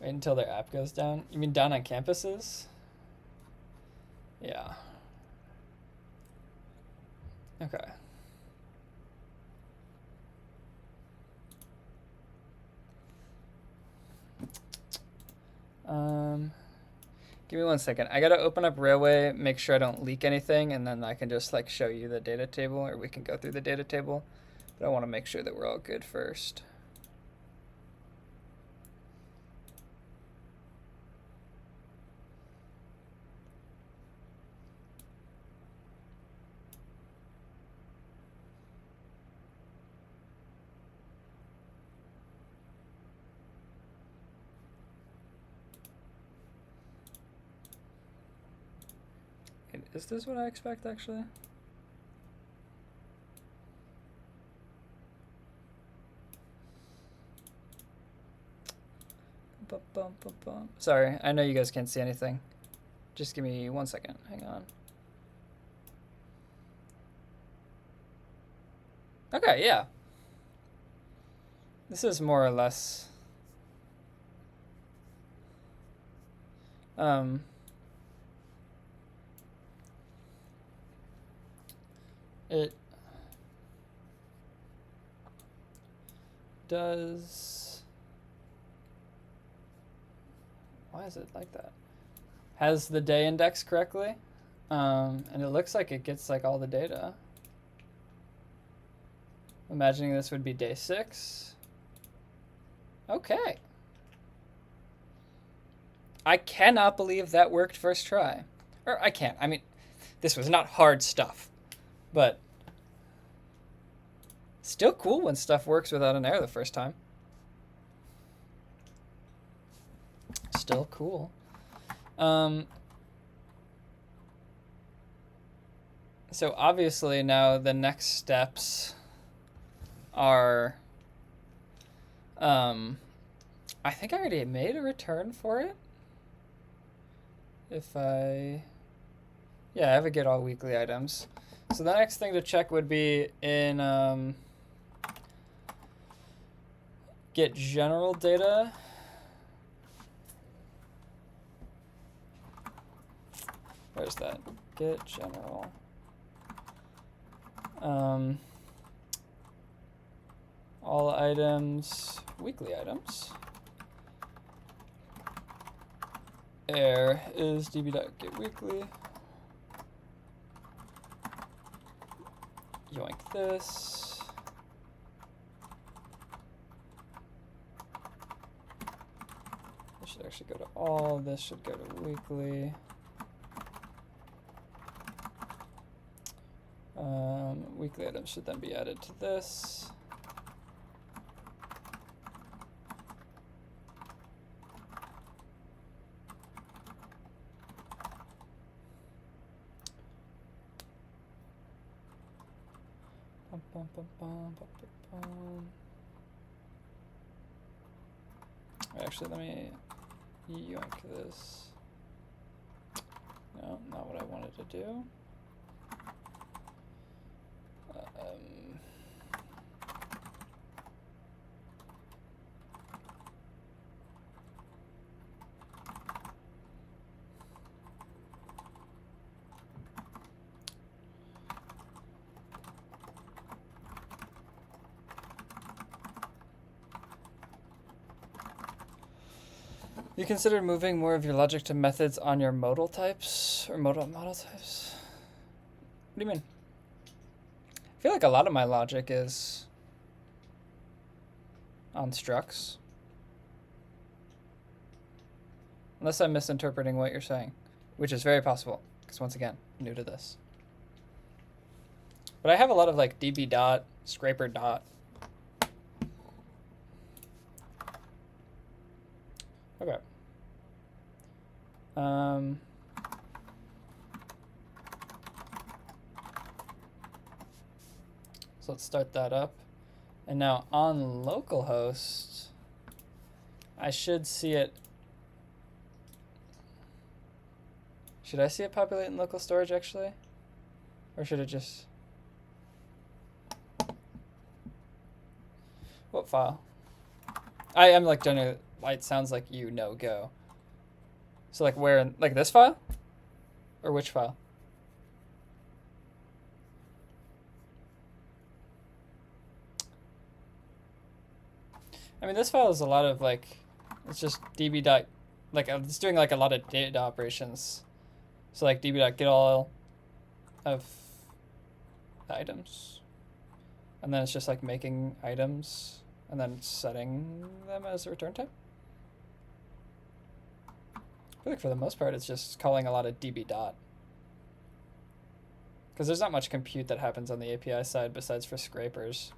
Wait until their app goes down. You mean down on campuses? Yeah. Okay. Give me 1 second. I gotta open up Railway, make sure I don't leak anything, and then I can just like show you the data table, or we can go through the data table. But I want to make sure that we're all good first. Is this what I expect, actually? Sorry, I know you guys can't see anything. Just give me 1 second. Hang on. Okay, yeah. This is more or less... It does... Why is it like that? Has the day index correctly. And it looks like it gets like all the data. Imagining this would be day 6. Okay. I cannot believe that worked first try. Or I can't. I mean, this was not hard stuff. But still cool when stuff works without an error the first time. Still cool. So obviously now the next steps are, I think I already made a return for it. Yeah, I have a get all weekly items. So the next thing to check would be in get general data. Where's that? Get general. All items, weekly items. Air is db.getWeekly. Yoink this. This should actually go to all. This should go to weekly. Weekly items should then be added to this. Actually, let me yoink this. No, not what I wanted to do. You consider moving more of your logic to methods on your modal types or modal types? What do you mean? I feel like a lot of my logic is on structs. Unless I'm misinterpreting what you're saying, which is very possible, because once again, new to this. But I have a lot of like db dot, scraper dot. Okay. So let's start that up. And now on localhost, I should see it. Should I see it populate in local storage actually? Or should it just... What file? I am like generally, it sounds like you know go. So like where, like this file? Or which file? I mean, this file is a lot of like, it's just db dot, like it's doing like a lot of data operations. So like db dot get all of the items. And then it's just like making items and then setting them as a return type. I feel like for the most part, it's just calling a lot of db dot. Because there's not much compute that happens on the API side besides for scrapers.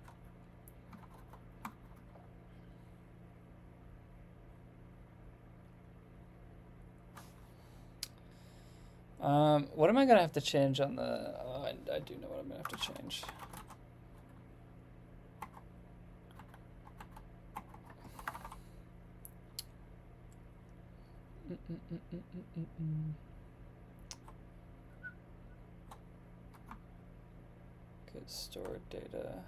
What am I going to have to change on the... Oh, I do know what I'm going to have to change. Good stored data.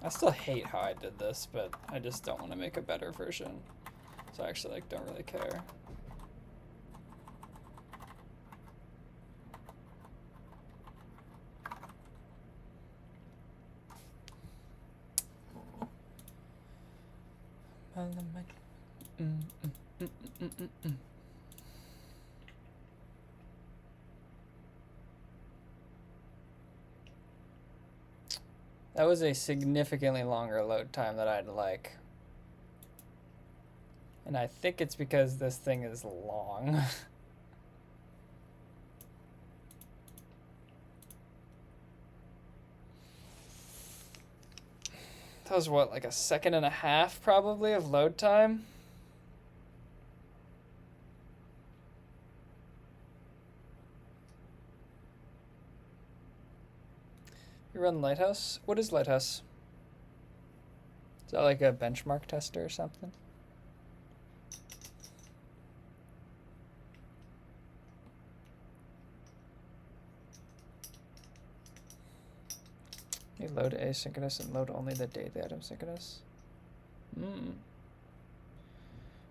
I still hate how I did this, but I just don't want to make a better version. So I actually like don't really care. That was a significantly longer load time than I'd like. And I think it's because this thing is long. That was what, like a second and a half probably of load time? You run Lighthouse? What is Lighthouse? Is that like a benchmark tester or something? You load asynchronous and load only the daily item synchronous.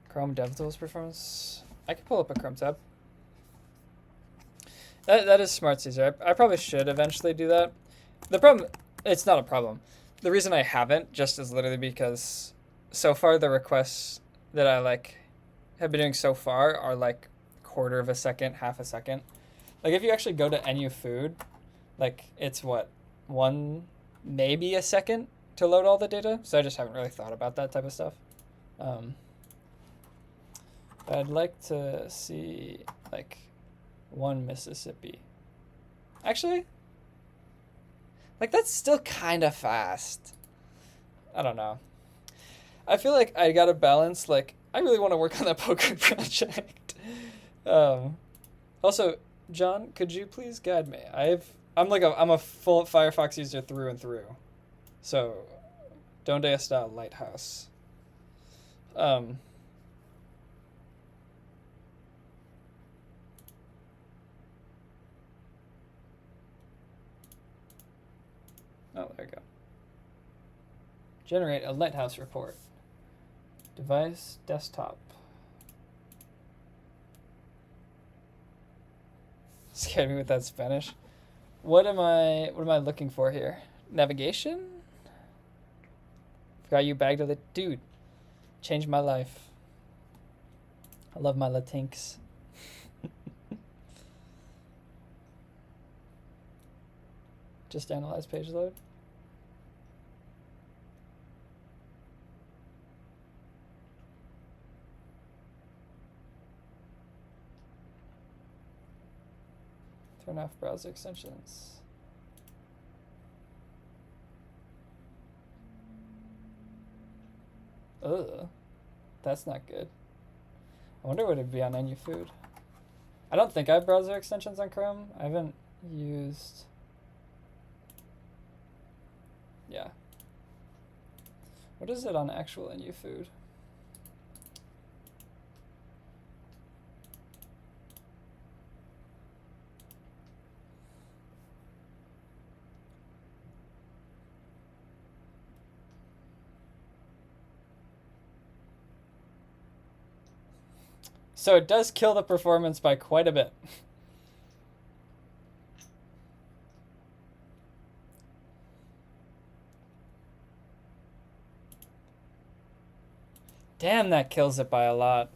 Chrome DevTools performance. I can pull up a Chrome tab. That is smart, Caesar. I probably should eventually do that. The problem, it's not a problem. The reason I haven't just is literally because so far the requests that I like have been doing so far are like quarter of a second, half a second. Like if you actually go to nufood, like it's what, maybe a second to load all the data. So I just haven't really thought about that type of stuff. But I'd like to see like one Mississippi. Actually, like that's still kind of fast. I don't know. I feel like I gotta balance, like, I really want to work on that poker project. Also, John, could you please guide me? I'm a full Firefox user through and through. So, Donde está Lighthouse? Oh, there you go. Generate a Lighthouse report. Device, desktop. Scared me with that Spanish. What am I looking for here? Navigation? Forgot you bagged the dude. Changed my life. I love my Latinx. Just analyze page load. Turn off browser extensions. Ugh, that's not good. I wonder what it'd be on nufood. I don't think I have browser extensions on Chrome. I haven't used. Yeah. What is it on actual nufood? So it does kill the performance by quite a bit. Damn, that kills it by a lot.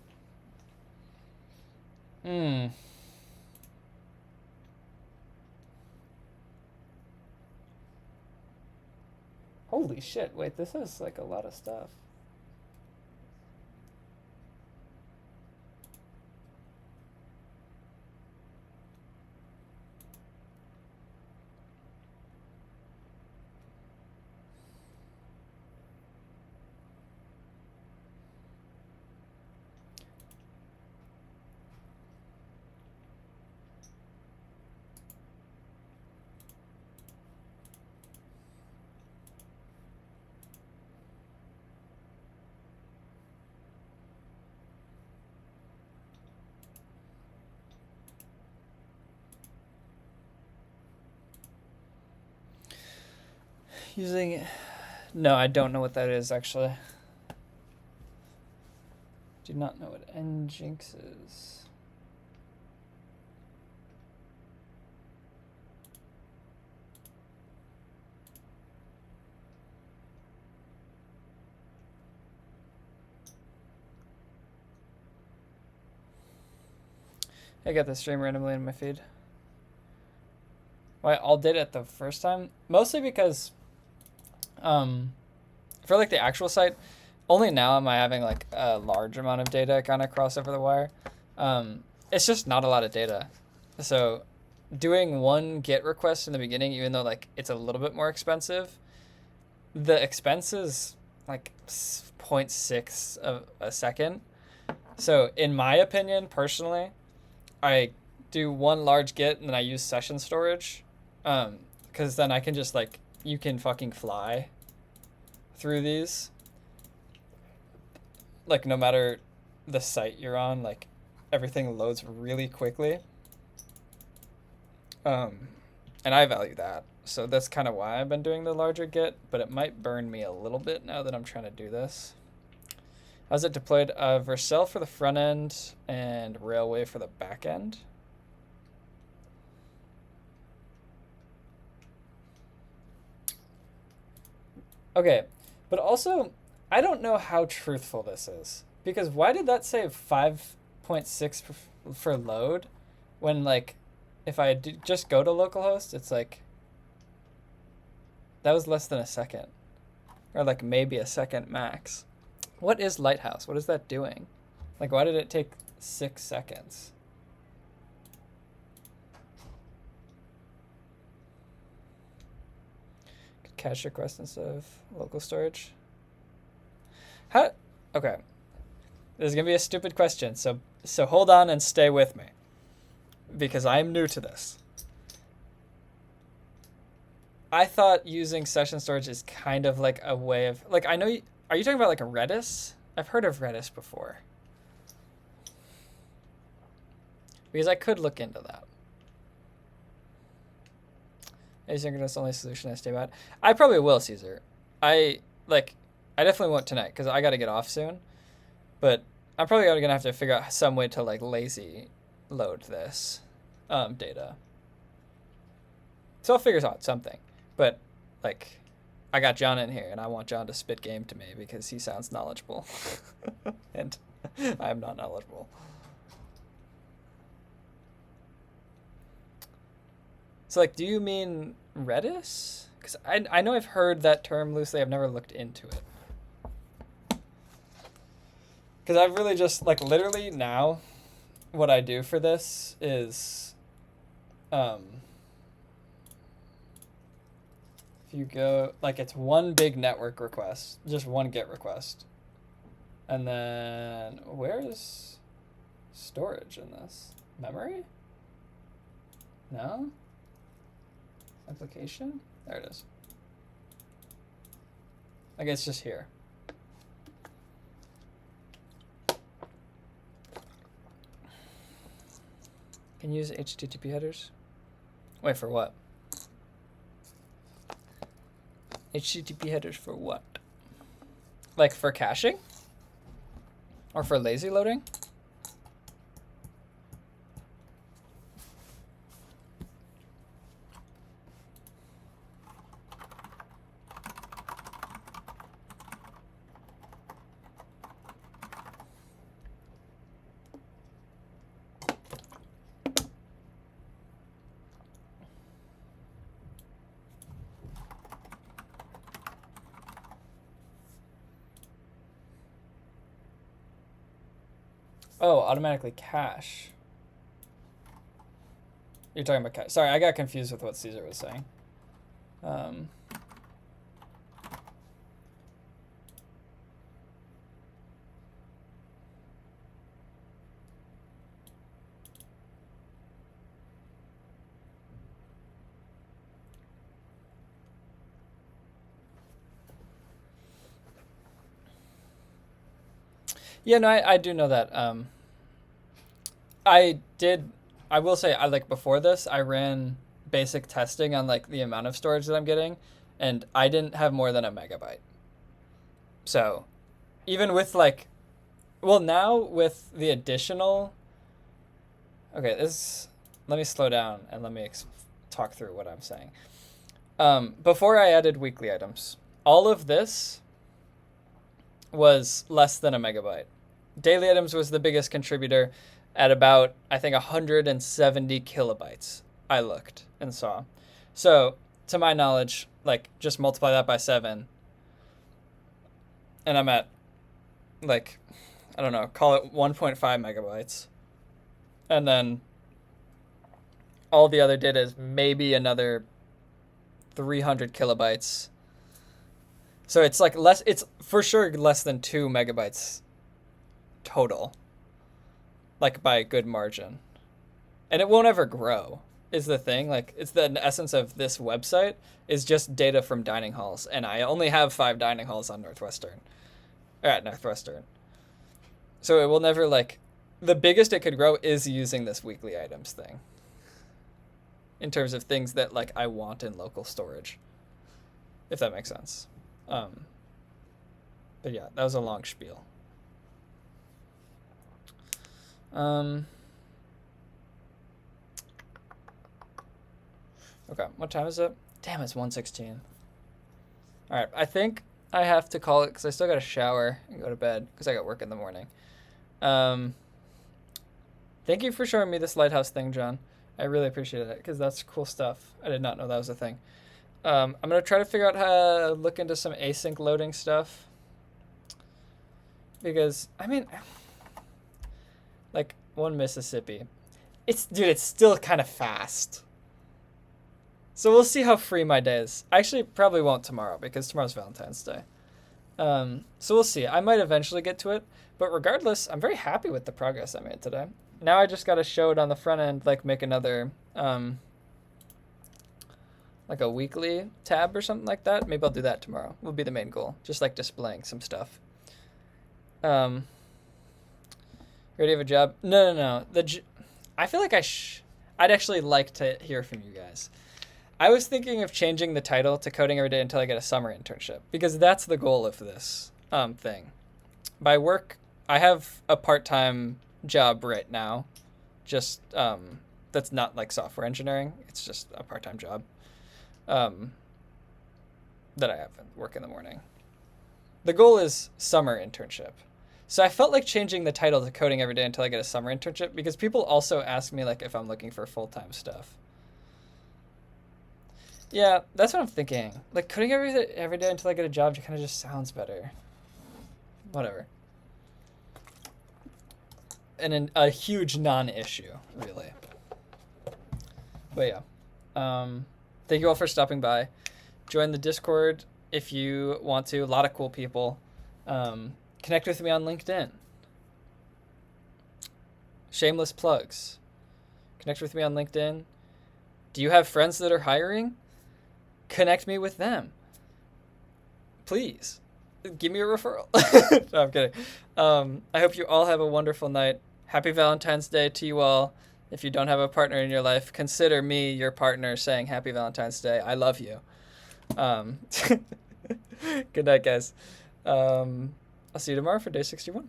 Holy shit, wait, this is like a lot of stuff. Using, no, I don't know what that is actually. Do not know what nginx is. I got the stream randomly in my feed. Why all did it the first time? Mostly because for like the actual site, only now am I having like a large amount of data kind of cross over the wire. It's just not a lot of data. So doing one GET request in the beginning, even though like it's a little bit more expensive, the expense is like 0.6 of a second. So in my opinion, personally, I do one large GET and then I use session storage. Because then I can just like, you can fucking fly through these. Like no matter the site you're on, like everything loads really quickly. And I value that. So that's kind of why I've been doing the larger GET, but it might burn me a little bit now that I'm trying to do this. How's it deployed? Vercel for the front end and Railway for the back end. Okay, but also, I don't know how truthful this is. Because why did that say 5.6 for load? When, like, if I just go to localhost, it's like, that was less than a second. Or, like, maybe a second max. What is Lighthouse? What is that doing? Like, why did it take 6 seconds? Cache request instead of local storage. How? Okay, this is gonna be a stupid question, so hold on and stay with me, because I'm new to this. I thought using session storage is kind of like a way of like, I know are you talking about like a Redis? I've heard of Redis before, because I could look into that. Asynchronous only solution I stay bad. I probably will, Caesar. I definitely won't tonight because I got to get off soon. But I'm probably going to have to figure out some way to like lazy load this data. So I'll figure out something. But like, I got John in here, and I want John to spit game to me because he sounds knowledgeable, and I'm not knowledgeable. So like, do you mean Redis? Because I know I've heard that term loosely. I've never looked into it. Because I've really just like literally now, what I do for this is, if you go like it's one big network request, just one GET request, and then where is storage in this? Memory? No. Application? There it is. Like it's just here. Can you use HTTP headers? Wait, for what? HTTP headers for what? Like for caching? Or for lazy loading? Oh, automatically cache. You're talking about cache. Sorry, I got confused with what Caesar was saying. Yeah, no, I do know that. I will say, I like before this, I ran basic testing on like the amount of storage that I'm getting, and I didn't have more than a megabyte. So even with like, well, now with the additional, okay, let me slow down and let me talk through what I'm saying. Before I added weekly items, all of this was less than a megabyte. Daily items was the biggest contributor at about, I think, 170 kilobytes. I looked and saw. So, to my knowledge, like, just multiply that by 7. And I'm at, like, I don't know, call it 1.5 megabytes. And then all the other data is maybe another 300 kilobytes. So it's like less, it's for sure less than 2 megabytes total, like by a good margin. And it won't ever grow, is the thing. Like, it's the essence of this website is just data from dining halls. And I only have 5 dining halls on Northwestern, or at Northwestern. So it will never, like, the biggest it could grow is using this weekly items thing in terms of things that, like, I want in local storage, if that makes sense. But yeah, that was a long spiel. Okay, what time is it? Damn, it's 1:16. All right, I think I have to call it because I still got to shower and go to bed because I got work in the morning. Thank you for showing me this lighthouse thing, John. I really appreciate it because that's cool stuff. I did not know that was a thing. I'm going to try to figure out how to look into some async loading stuff. Because, I mean, like, one Mississippi. Dude, it's still kind of fast. So we'll see how free my day is. I actually probably won't tomorrow because tomorrow's Valentine's Day. So we'll see. I might eventually get to it. But regardless, I'm very happy with the progress I made today. Now I just got to show it on the front end, like make another, like a weekly tab or something like that. Maybe I'll do that tomorrow. Will be the main goal. Just like displaying some stuff. Ready to have a job? No. I feel like I'd actually like to hear from you guys. I was thinking of changing the title to Coding Every Day until I get a summer internship because that's the goal of this thing. By work, I have a part-time job right now, just that's not like software engineering. It's just a part-time job um, that I have work in the morning. The goal is summer internship. So I felt like changing the title to coding every day until I get a summer internship because people also ask me like if I'm looking for full-time stuff. Yeah, that's what I'm thinking. Like coding every day until I get a job kind of just sounds better. Whatever. And a huge non-issue, really. But yeah. Thank you all for stopping by. Join the Discord if you want to. A lot of cool people. Connect with me on LinkedIn. Shameless plugs. Connect with me on LinkedIn. Do you have friends that are hiring? Connect me with them. Please. Give me a referral. No, I'm kidding. I hope you all have a wonderful night. Happy Valentine's Day to you all. If you don't have a partner in your life, consider me your partner saying Happy Valentine's Day. I love you. Good night, guys. I'll see you tomorrow for day 61.